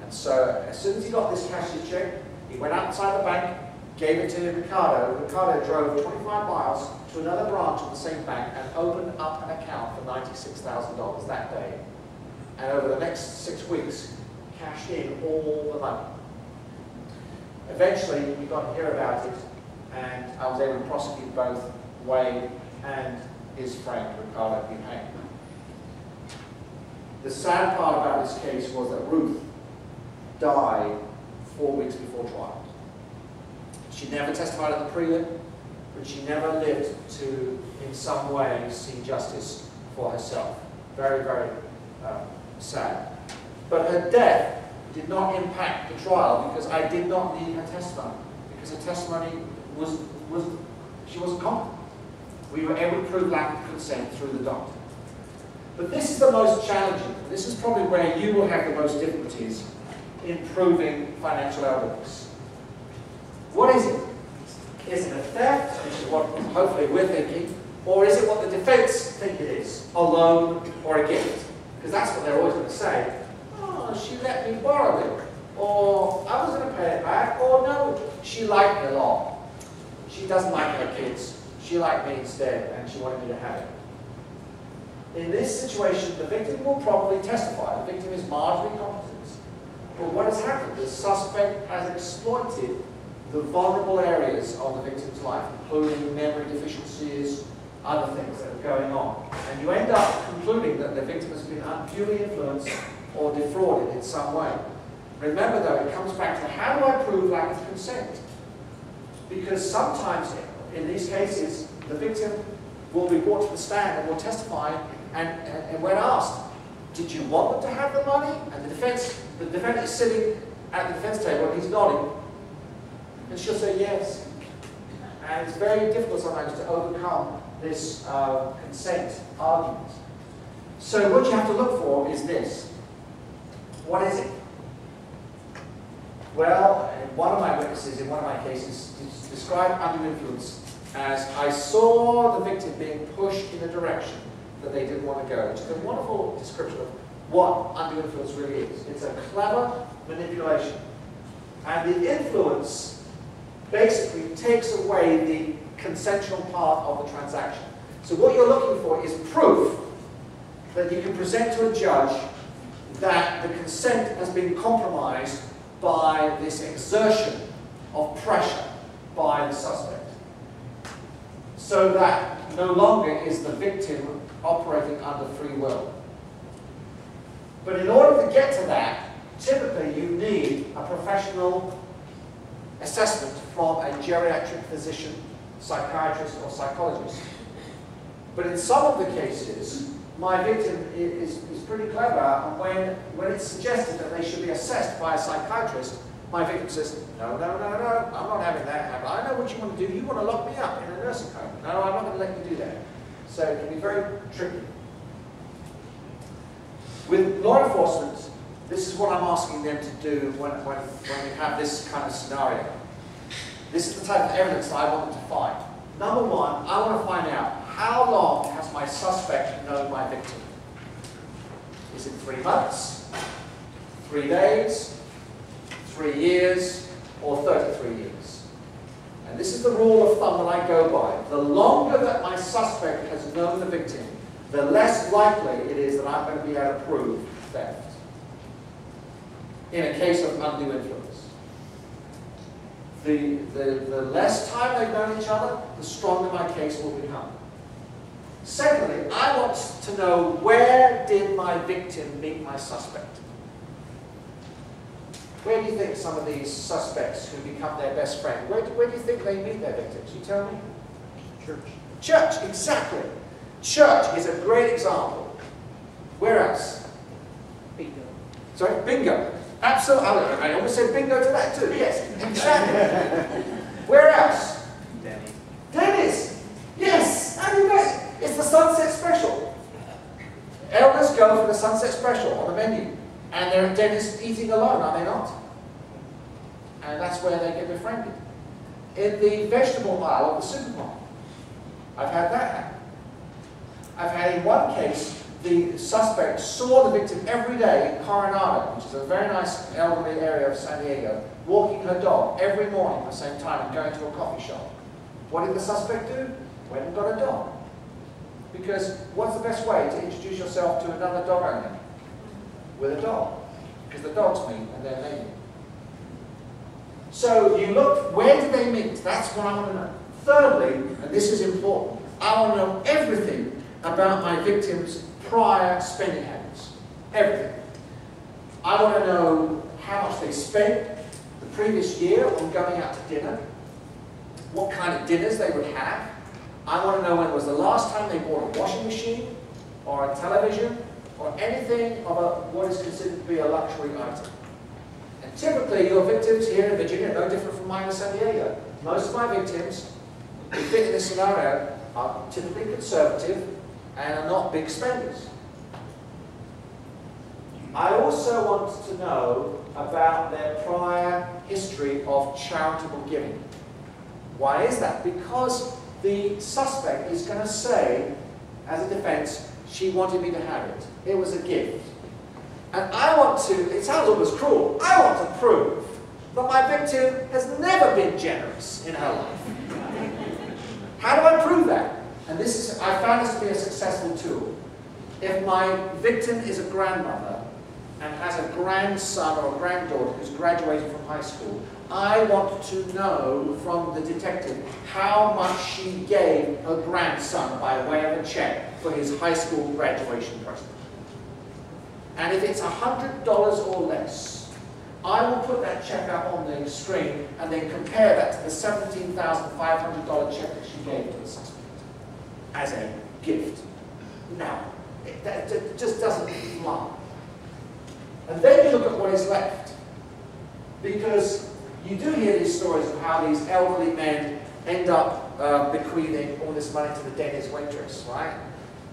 Speaker 1: And so as soon as he got this cashier's check, he went outside the bank, gave it to Ricardo. Ricardo drove 25 miles to another branch of the same bank and opened up an account for $96,000 that day. And over the next 6 weeks, cashed in all the money. Eventually, we got to hear about it, and I was able to prosecute both Wade and his friend, Ricardo Buhane. The sad part about this case was that Ruth died 4 weeks before trial. She never testified at the prelim, but she never lived to, in some way, see justice for herself. Very, very sad. But her death did not impact the trial because I did not need her testimony. Because her testimony she wasn't competent. We were able to prove lack of consent through the doctor. But this is the most challenging. This is probably where you will have the most difficulties in proving financial evidence. What is it? Is it a theft, which is what hopefully we're thinking, or is it what the defense think it is, a loan or a gift? Because that's what they're always going to say. Oh, she let me borrow it, or I was going to pay it back, or no, she liked me a lot. She doesn't like her kids. She liked me instead, and she wanted me to have it. In this situation, the victim will probably testify. The victim is marginally competent. But what has happened? The suspect has exploited the vulnerable areas of the victim's life, including memory deficiencies, other things that are going on. And you end up concluding that the victim has been unduly influenced or defrauded in some way. Remember though, it comes back to how do I prove lack of consent? Because sometimes in these cases, the victim will be brought to the stand and will testify, and when asked, did you want them to have the money? And the defendant is sitting at the defense table and he's nodding. And she'll say yes. And it's very difficult sometimes to overcome this consent argument. So what you have to look for is this. What is it? Well, one of my witnesses in one of my cases described undue influence as I saw the victim being pushed in a direction that they didn't want to go, which is a wonderful description of what undue influence really is. It's a clever manipulation. And the influence basically takes away the consensual part of the transaction. So what you're looking for is proof that you can present to a judge that the consent has been compromised by this exertion of pressure by the suspect, so that no longer is the victim operating under free will. But in order to get to that, typically you need a professional assessment from a geriatric physician, psychiatrist, or psychologist. But in some of the cases, my victim is pretty clever, and when it's suggested that they should be assessed by a psychiatrist, my victim says, no, no, no, no, I'm not having that happen. I know what you want to do. You want to lock me up in a nursing home. No, I'm not going to let you do that. So it can be very tricky. With law enforcement, this is what I'm asking them to do when we have this kind of scenario. This is the type of evidence that I want them to find. Number one, I want to find out, how long has my suspect known my victim? Is it 3 months, 3 days, 3 years, or 33 years? And this is the rule of thumb that I go by. The longer that my suspect has known the victim, the less likely it is that I'm going to be able to prove theft in a case of undue influence. The less time they've known each other, the stronger my case will become. Secondly, I want to know, where did my victim meet my suspect? Where do you think some of these suspects who become their best friend, where do you think they meet their victims? You tell me?
Speaker 3: Church.
Speaker 1: Church, exactly. Church is a great example. Where else?
Speaker 3: Bingo.
Speaker 1: Sorry? Bingo. Absolutely. I almost said bingo to that too. Yes, exactly. Where else?
Speaker 3: Denny's.
Speaker 1: Denny's. Yes. I mean, it's the sunset special. Elders go for the sunset special on the menu. And they're at Denny's eating alone, are they not? And that's where they get befriended. In the vegetable aisle of the supermarket. I've had that happen. I've had in one case, the suspect saw the victim every day in Coronado, which is a very nice elderly area of San Diego, walking her dog every morning at the same time and going to a coffee shop. What did the suspect do? Went and got a dog. Because what's the best way to introduce yourself to another dog owner? With a dog. Because the dogs meet and they're mating. So you look, where did they meet? That's what I want to know. Thirdly, and this is important, I want to know everything about my victim's prior spending habits. Everything. I want to know how much they spent the previous year on going out to dinner, what kind of dinners they would have. I want to know when was the last time they bought a washing machine or a television or anything of what is considered to be a luxury item. And typically your victims here in Virginia are no different from mine in San Diego. Most of my victims who fit in this scenario are typically conservative and are not big spenders. I also want to know about their prior history of charitable giving. Why is that? Because the suspect is going to say, as a defense, she wanted me to have it. It was a gift. And I want to, it sounds almost cruel, I want to prove that my victim has never been generous in her life. How do I prove that? And this is, I found this to be a successful tool. If my victim is a grandmother and has a grandson or a granddaughter who's graduating from high school, I want to know from the detective how much she gave her grandson by way of a check for his high school graduation present. And if it's $100 or less, I will put that check up on the screen and then compare that to the $17,500 check that she gave to the suspect as a gift. Now, that just doesn't fly. And then you look at what is left. Because you do hear these stories of how these elderly men end up bequeathing all this money to the Denny's waitress, right?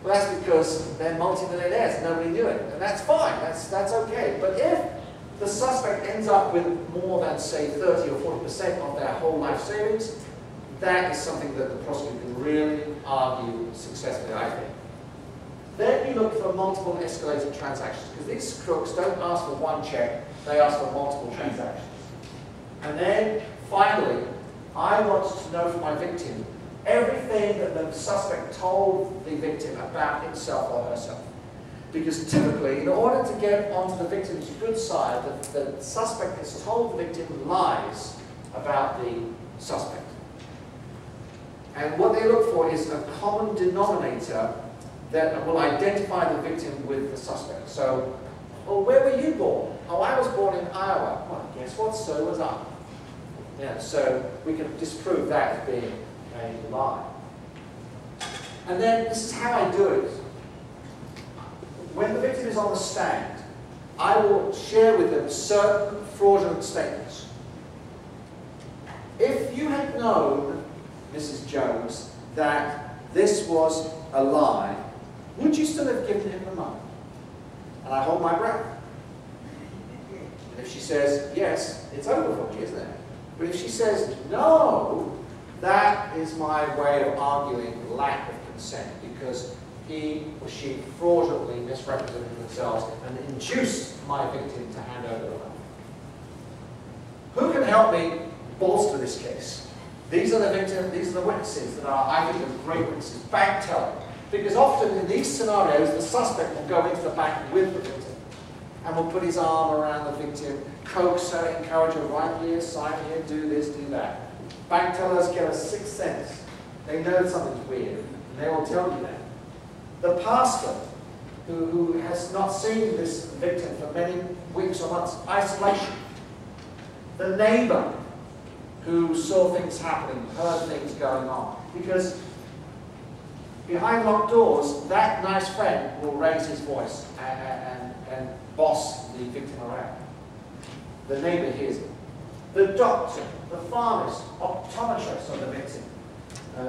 Speaker 1: Well, that's because they're multi-millionaires, nobody knew it. And that's fine, that's okay. But if the suspect ends up with more than, say, 30 or 40% of their whole life savings, that is something that the prosecutor can really argue successfully, I think. Then you look for multiple escalated transactions, because these crooks don't ask for one check, they ask for multiple transactions. And then, finally, I want to know from my victim everything that the suspect told the victim about himself or herself. Because typically, in order to get onto the victim's good side, the suspect has told the victim lies about the suspect. And what they look for is a common denominator that will identify the victim with the suspect. So, well, where were you born? Oh, I was born in Iowa. Well, guess what? So was I. Yeah, so we can disprove that as being a lie. And then this is how I do it. When the victim is on the stand, I will share with them certain fraudulent statements. If you had known, Mrs. Jones, that this was a lie, would you still have given him the money? And I hold my breath. And if she says, yes, it's over for me, isn't it? But if she says, no, that is my way of arguing lack of consent, because he or she fraudulently misrepresented themselves and induced my victim to hand over the money. Who can help me bolster this case? These are the victims, these are the witnesses that are, I think, are great witnesses. Bank teller. Because often in these scenarios, the suspect will go into the bank with the victim and will put his arm around the victim, coax her, encourage her, right here, sign here, do this, do that. Bank tellers get a sixth sense. They know something's weird, and they will tell you that. The pastor, who has not seen this victim for many weeks or months, isolation. The neighbor, who saw things happening, heard things going on. Because behind locked doors, that nice friend will raise his voice and boss the victim around. The neighbor hears it. The doctor, the pharmacist, optometrist of the victim.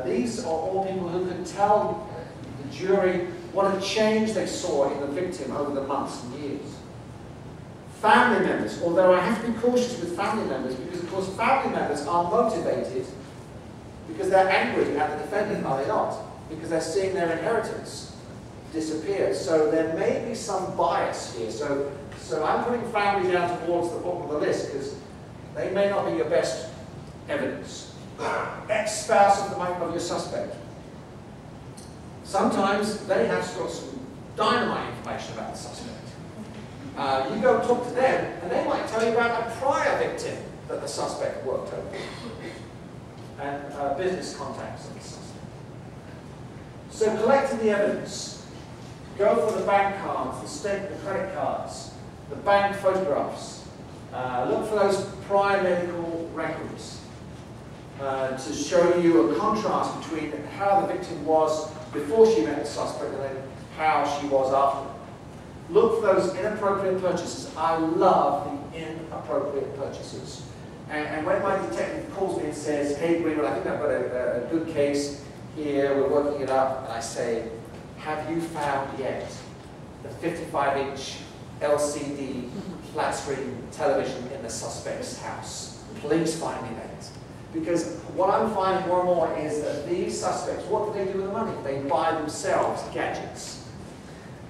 Speaker 1: These are all people who can tell the jury what a change they saw in the victim over the months and years. Family members, although I have to be cautious with family members, because of course family members are motivated because they're angry at the defendant, are they not? Because they're seeing their inheritance disappear. So there may be some bias here. So I'm putting family down towards the bottom of the list because they may not be your best evidence. Ex-spouse of your suspect. Sometimes they have got some dynamite information about the suspect. You go talk to them, and they might tell you about a prior victim that the suspect worked over, and business contacts of the suspect. So collecting the evidence, go for the bank cards, the credit cards, the bank photographs. Look for those prior medical records to show you a contrast between how the victim was before she met the suspect and then how she was after. Look for those inappropriate purchases. I love the inappropriate purchases. And when my detective calls me and says, hey Greenwood, I think I've got a good case here, we're working it up, and I say, have you found yet the 55-inch LCD flat screen television in the suspect's house? Please find me that. Because what I'm finding more and more is that these suspects, what do they do with the money? They buy themselves gadgets.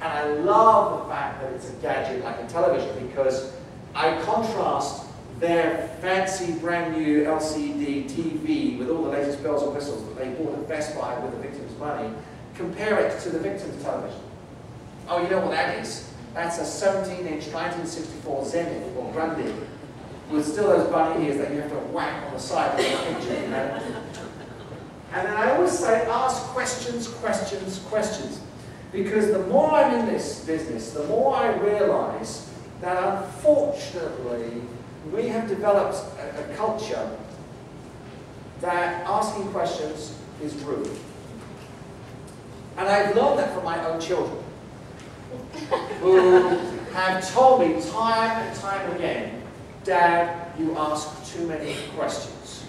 Speaker 1: And I love the fact that it's a gadget like a television, because I contrast their fancy brand new LCD TV with all the latest bells and whistles that they bought at Best Buy with the victim's money, compare it to the victim's television. Oh, you know what that is? That's a 17-inch 1964 Zenith or Grundig with still those bunny ears that you have to whack on the side of the picture. You know? And then I always say, ask questions, questions, questions. Because the more I'm in this business, the more I realize that unfortunately we have developed a culture that asking questions is rude. And I've learned that from my own children, who have told me time and time again, Dad, you ask too many questions.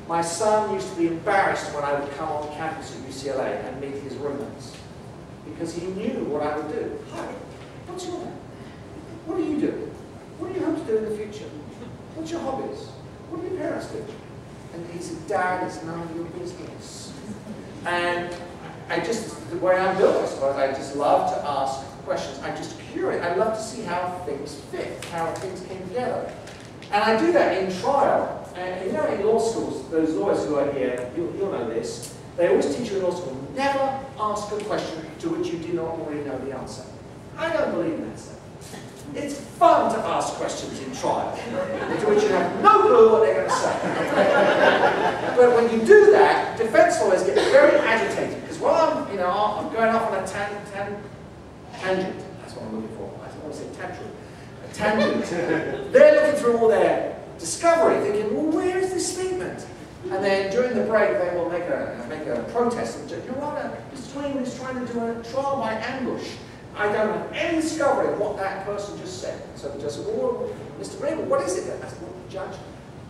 Speaker 1: My son used to be embarrassed when I would come on campus at UCLA and meet his roommates, because he knew what I would do. Hi, what's your name? What do you do? What do you hope to do in the future? What's your hobbies? What do your parents do? And he said, Dad, it's none of your business. And I just, the way I'm built, I suppose, I just love to ask questions. I'm just curious. I love to see how things fit, how things came together. And I do that in trial. And you know, in law schools, those lawyers who are here, you'll know this, they always teach you in law school, never ask a question to which you do not already know the answer. I don't believe in that stuff. It's fun to ask questions in trial, to which you have no clue what they're going to say. But when you do that, defense lawyers get very agitated, because while I'm going off on a tangent, that's what I'm looking for, I don't want to say tantrum, a tangent, they're looking through all their discovery, thinking, well, where is this statement? And then during the break, they will make a protest, and Your Honor, Mr. Twain is trying to do a trial by ambush. I don't have any discovery of what that person just said. So the judge said, well, Mr. Greenwood, what is it? I said, well, Judge,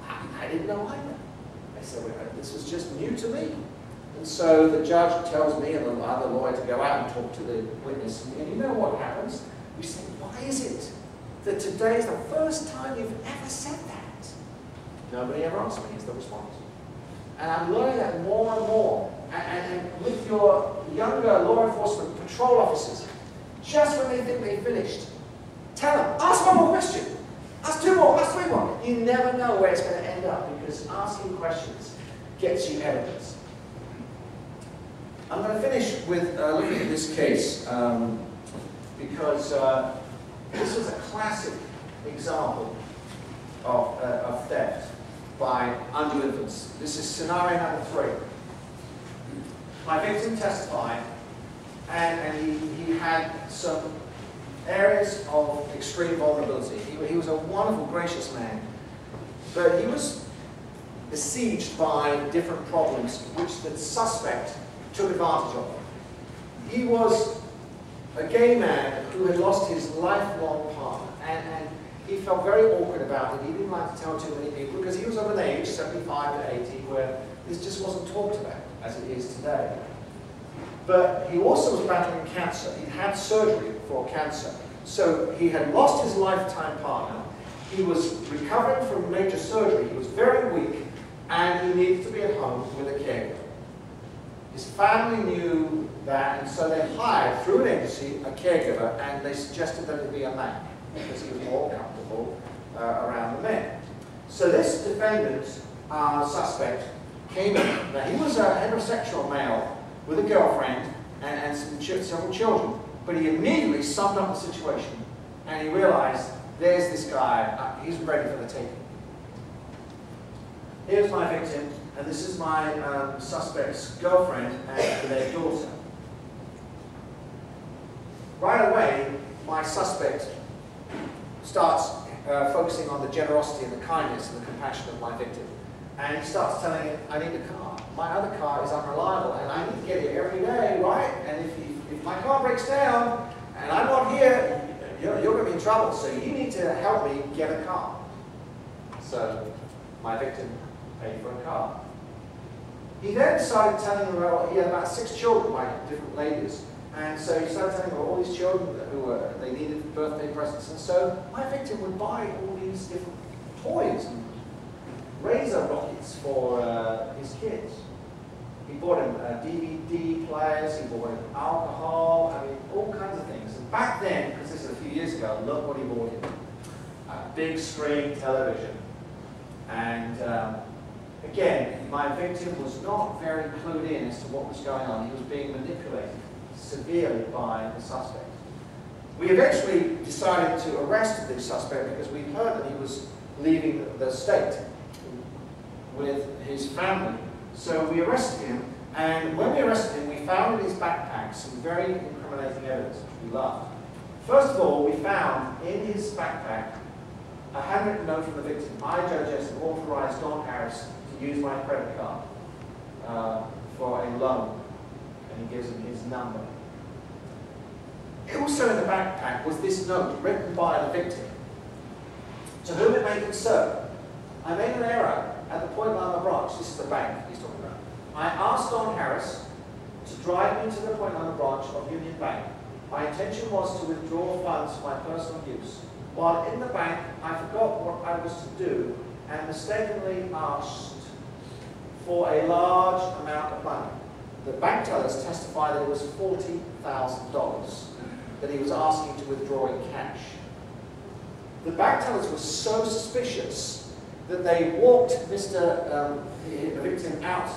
Speaker 1: I didn't know either. I said, well, this was just new to me. And so the judge tells me and the other lawyer to go out and talk to the witness. And you know what happens? We say, why is it that today is the first time you've ever said that? Nobody ever asked me, is the response. And I'm learning that more and more. And with your younger law enforcement patrol officers, just when they think they've finished, tell them, ask one more question, ask two more, ask three more. You never know where it's going to end up, because asking questions gets you evidence. I'm going to finish with looking at this case, because this was a classic example of theft by undue influence. This is scenario number 3. My victim testified, and he had some areas of extreme vulnerability. He was a wonderful, gracious man, but he was besieged by different problems which the suspect took advantage of. He was a gay man who had lost his lifelong partner, and he felt very awkward about it. He didn't like to tell too many people, because he was of an age, 75 to 80, where this just wasn't talked about as it is today. But he also was battling cancer. He'd had surgery for cancer. So he had lost his lifetime partner. He was recovering from major surgery. He was very weak, and he needed to be at home with a caregiver. His family knew that, and so they hired, through an agency, a caregiver, and they suggested that it be a man, because he was more comfortable around the men. So this defendant, suspect, came in. Now, he was a heterosexual male with a girlfriend and several children, but he immediately summed up the situation, and he realized, there's this guy, he's ready for the taking. Here's my victim, and this is my suspect's girlfriend and their daughter. Right away, my suspect starts focusing on the generosity and the kindness and the compassion of my victim. And he starts telling him, I need a car. My other car is unreliable, and I need to get here every day, right? And if my car breaks down, and I'm not here, you're going to be in trouble, so you need to help me get a car. So my victim paid for a car. He then started telling him, well, he had about 6 children by different ladies. And so he started telling him all these children they needed birthday presents. And so my victim would buy all these different toys and razor rockets for his kids. He bought him DVD players, he bought him alcohol, I mean, all kinds of things. And back then, because this is a few years ago, look what he bought him. A big screen television. And again, my victim was not very clued in as to what was going on. He was being manipulated severely by the suspect. We eventually decided to arrest the suspect because we heard that he was leaving the state with his family. So we arrested him, and when we arrested him, we found in his backpack some very incriminating evidence, which we loved. First of all, we found in his backpack a handwritten note from the victim. I, Judge Eston, authorized Don Harris to use my credit card for a loan, and he gives him his number. Also in the backpack was this note written by the victim, to whom it may concern. I made an error at the Point Loma branch. This is the bank he's talking about. I asked Don Harris to drive me to the Point Loma branch of Union Bank. My intention was to withdraw funds for my personal use. While in the bank, I forgot what I was to do and mistakenly asked for a large amount of money. the bank tellers testified that it was $40,000 that he was asking to withdraw in cash. The bank tellers were so suspicious that they walked the victim out,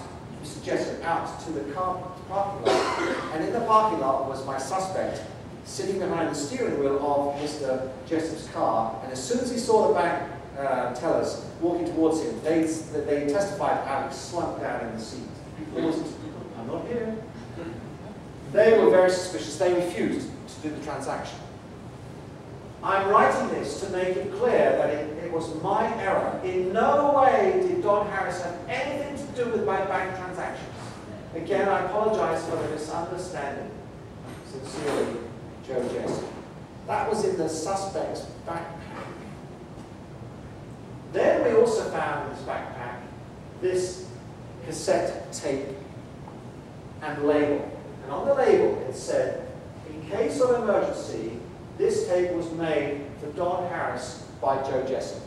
Speaker 1: Mr. Jessup, out to the parking lot, and in the parking lot was my suspect sitting behind the steering wheel of Mr. Jessup's car, and as soon as he saw the bank tellers walking towards him, they testified how he slumped down in the seat. It wasn't, I'm not here. They were very suspicious. They refused to do the transaction. I'm writing this to make it clear that it was my error. In no way did Don Harris have anything to do with my bank transactions. Again, I apologize for the misunderstanding. Sincerely, Joe Jessup. That was in the suspect's backpack. Then we also found in his backpack this cassette tape and label. And on the label it said, in case of emergency, this tape was made for Don Harris by Joe Jessup.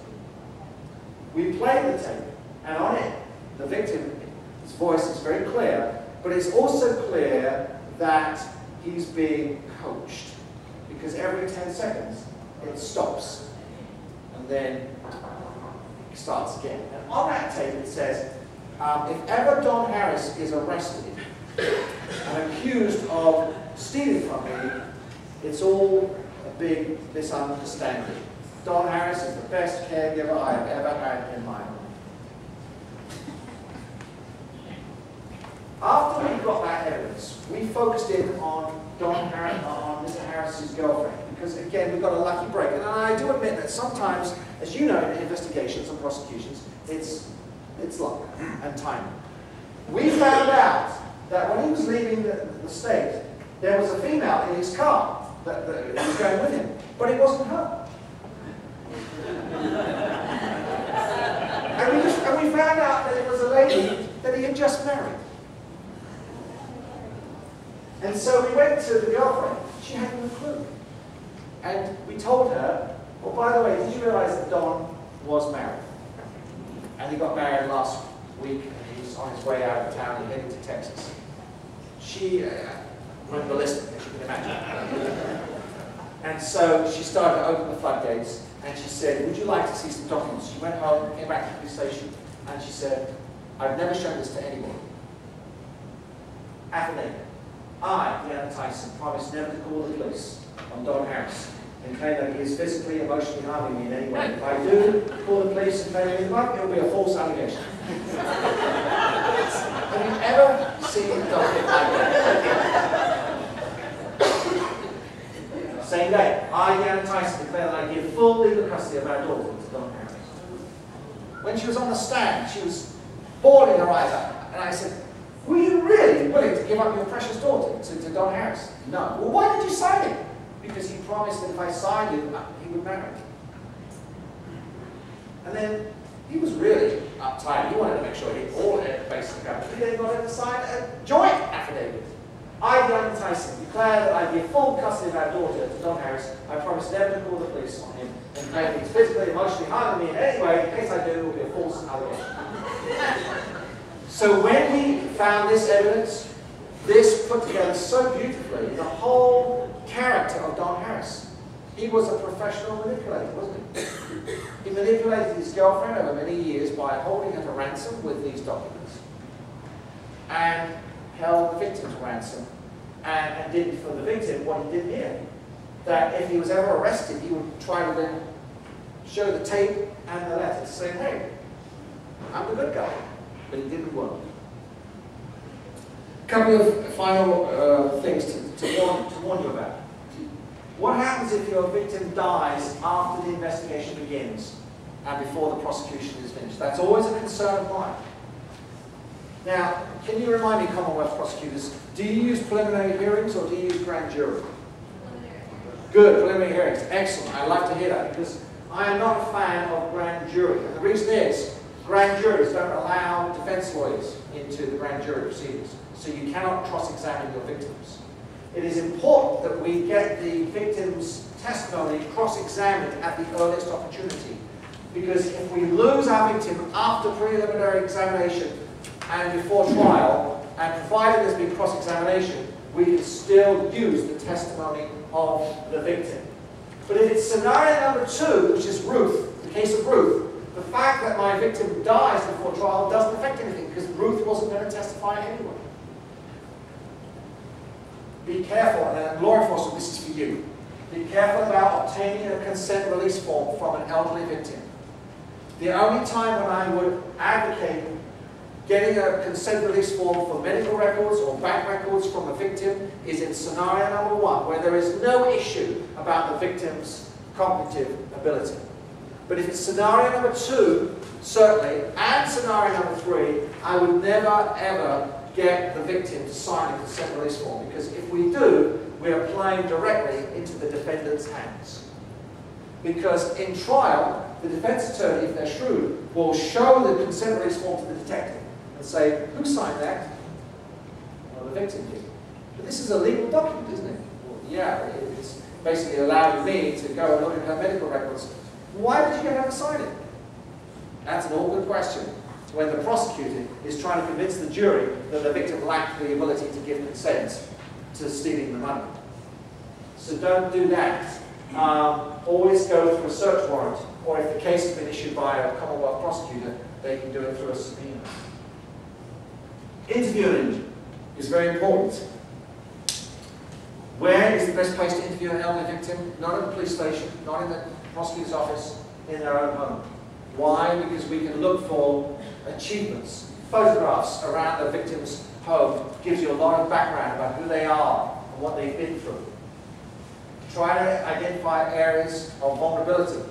Speaker 1: We played the tape, and on it, the victim's voice is very clear, but it's also clear that he's being coached, because every 10 seconds it stops, and then it starts again. And on that tape it says, if ever Don Harris is arrested and accused of stealing from me, it's all a big misunderstanding. Don Harris is the best caregiver I have ever had in my life. After we got that evidence, we focused in on on Mr. Harris's girlfriend, because again, we got a lucky break. And I do admit that sometimes, as you know, in investigations and prosecutions, it's luck and timing. We found out that when he was leaving the state, there was a female in his car that was going with him, but it wasn't her. and we found out that it was a lady that he had just married. And so we went to the girlfriend. She had no clue. And we told her, well, by the way, did you realize that Don was married? And he got married last week, and he was on his way out of town, he headed to Texas. She went ballistic, as you can imagine. And so she started to open the floodgates, and she said, would you like to see some documents? She went home, came back to the police station, and she said, I've never shown this to anyone. Affidavit. I, Deanna Tyson, promise never to call the police on Don Harris and claim that he is physically, emotionally harming me in any way. If I do call the police and claim him up, it will be a false allegation. Have you ever seen a document like that? Same day, I, Deanna Tyson, declare that I give full legal custody of our daughter to Don Harris. When she was on the stand, she was bawling her eyes out, and I said, were you really willing to give up your precious daughter to Don Harris? No. Well, why did you sign it? Because he promised that if I signed it, he would marry me. And then he was really uptight. He wanted to make sure he hit all the bases of the government. He then got him to sign a joint affidavit. I, Deanna Tyson, declare that I give full custody of our daughter to Don Harris. I promise never to call the police on him and claim he's physically, emotionally harming me in any way. In case I do, it will be a false allegation. So when we found this evidence, this put together so beautifully the whole character of Don Harris. He was a professional manipulator, wasn't he? He manipulated his girlfriend over many years by holding her to ransom with these documents, and held the victim to ransom, and did for the victim what he did here. That if he was ever arrested, he would try to then show the tape and the letter to say, hey, I'm the good guy. But it didn't work. A couple of final things to warn you about. What happens if your victim dies after the investigation begins and before the prosecution is finished? That's always a concern of mine. Now, can you remind me, Commonwealth prosecutors, do you use preliminary hearings or do you use grand jury? Good, preliminary hearings. Excellent. I love to hear that, because I am not a fan of grand jury. And the reason is, grand juries don't allow defense lawyers into the grand jury proceedings, so you cannot cross-examine your victims. It is important that we get the victim's testimony cross-examined at the earliest opportunity, because if we lose our victim after preliminary examination and before trial, And provided there's been cross-examination, we can still use the testimony of the victim. But if it's scenario number 2, which is Ruth, the case of Ruth, the fact that my victim dies before trial doesn't affect anything because Ruth wasn't going to testify anyway. Be careful, and law enforcement, this is for you. Be careful about obtaining a consent release form from an elderly victim. The only time when I would advocate getting a consent release form for medical records or bank records from a victim is in scenario number 1, where there is no issue about the victim's cognitive ability. But if it's scenario number 2, certainly, and scenario number 3, I would never ever get the victim to sign a consent release form, because if we do, we are playing directly into the defendant's hands. Because in trial, the defense attorney, if they're shrewd, will show the consent release form to the detective and say, who signed that? Well, the victim did. But this is a legal document, isn't it? Well, yeah, it's basically allowing me to go and look at her medical records. Why did you get her to sign it? That's an awkward question when the prosecutor is trying to convince the jury that the victim lacked the ability to give consent to stealing the money. So don't do that. Always go through a search warrant, or if the case has been issued by a Commonwealth prosecutor, they can do it through a subpoena. Interviewing is very important. Where is the best place to interview an elderly victim? Not at the police station, not in the prosecutor's office, in their own home. Why? Because we can look for achievements. Photographs around the victim's home gives you a lot of background about who they are and what they've been through. Try to identify areas of vulnerability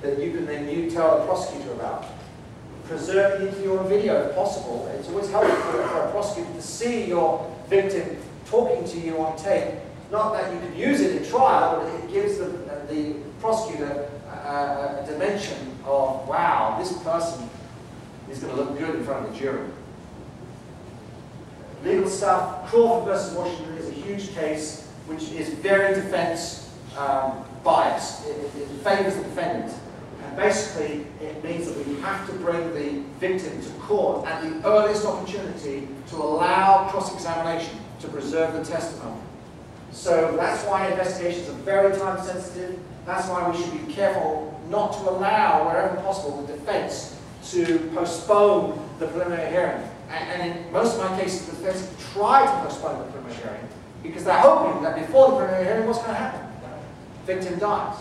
Speaker 1: that you can then tell the prosecutor about. Preserve the interview on video if possible. It's always helpful for a prosecutor to see your victim talking to you on tape. Not that you can use it in trial, but it gives the prosecutor a dimension of, wow, this person is going to look good in front of the jury. Legal stuff. Crawford versus Washington is a huge case which is very defense biased. It favors the defendant. And basically, it means that we have to bring the victim to court at the earliest opportunity to allow cross-examination, to preserve the testimony. So that's why investigations are very time sensitive. That's why we should be careful not to allow, wherever possible, the defense to postpone the preliminary hearing. And in most of my cases, the defense try to postpone the preliminary hearing because they're hoping that before the preliminary hearing, what's going to happen? The victim dies.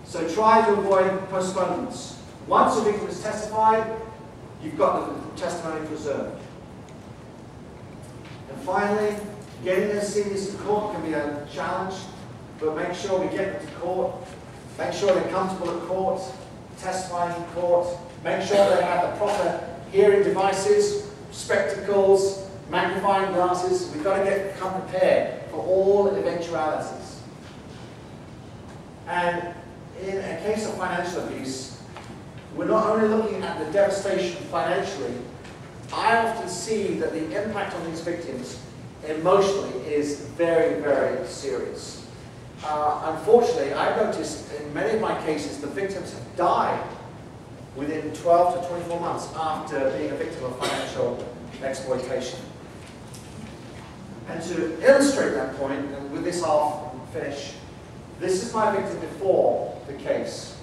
Speaker 1: So try to avoid postponements. Once the victim has testified, you've got the testimony preserved. And finally, getting their seniors to court can be a challenge, but make sure we get them to court. Make sure they're comfortable at court, testifying in court. Make sure they have the proper hearing devices, spectacles, magnifying glasses. We've got to come prepared for all eventualities. And in a case of financial abuse, we're not only looking at the devastation financially. I often see that the impact on these victims emotionally is very, very serious. Unfortunately, I've noticed in many of my cases the victims have died within 12 to 24 months after being a victim of financial exploitation. And to illustrate that point, and with this I'll finish, this is my victim before the case.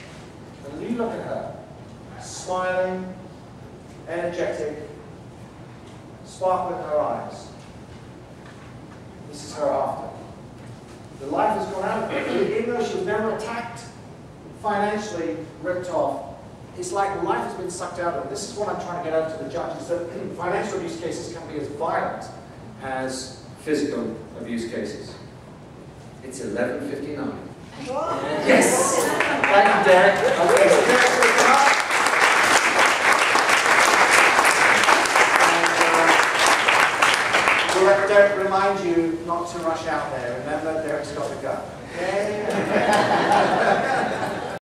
Speaker 1: And you look at her, smiling, energetic, sparkle in her eyes. This is her after. The life has gone out of her. Even though she was never attacked, financially ripped off, it's like life has been sucked out of her. This is what I'm trying to get over to the judges, that financial abuse cases can be as violent as physical abuse cases. It's 11:59. Yes! Thank you, Derek. Okay, so Derek's going to come up. We'll let Derek remind you not to rush out there. Remember, Derek's got the gun. Okay?